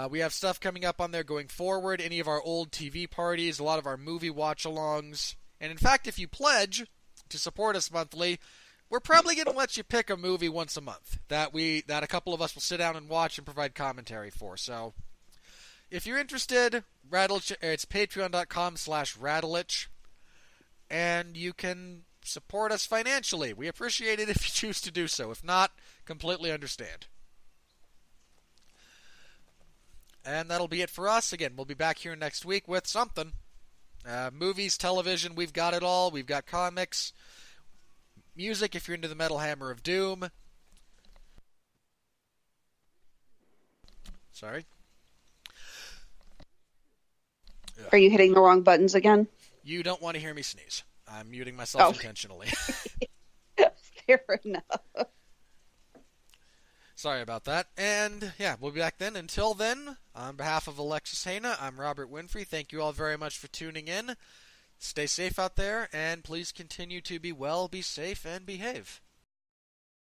We have stuff coming up on there going forward, any of our old TV parties, a lot of our movie watch-alongs. And in fact, if you pledge to support us monthly, we're probably going to let you pick a movie once a month that a couple of us will sit down and watch and provide commentary for. So if you're interested, it's patreon.com/Radulich, and you can support us financially. We appreciate it if you choose to do so. If not, completely understand. And that'll be it for us. Again, we'll be back here next week with something. Movies, television, we've got it all. We've got comics. Music, if you're into the Metal Hammer of Doom. Sorry.
Are you hitting the wrong buttons again?
You don't want to hear me sneeze. I'm muting myself intentionally.
Fair enough.
Sorry about that. And yeah, we'll be back then. Until then, on behalf of Alexis Haina, I'm Robert Winfrey. Thank you all very much for tuning in. Stay safe out there, and please continue to be well, be safe, and behave.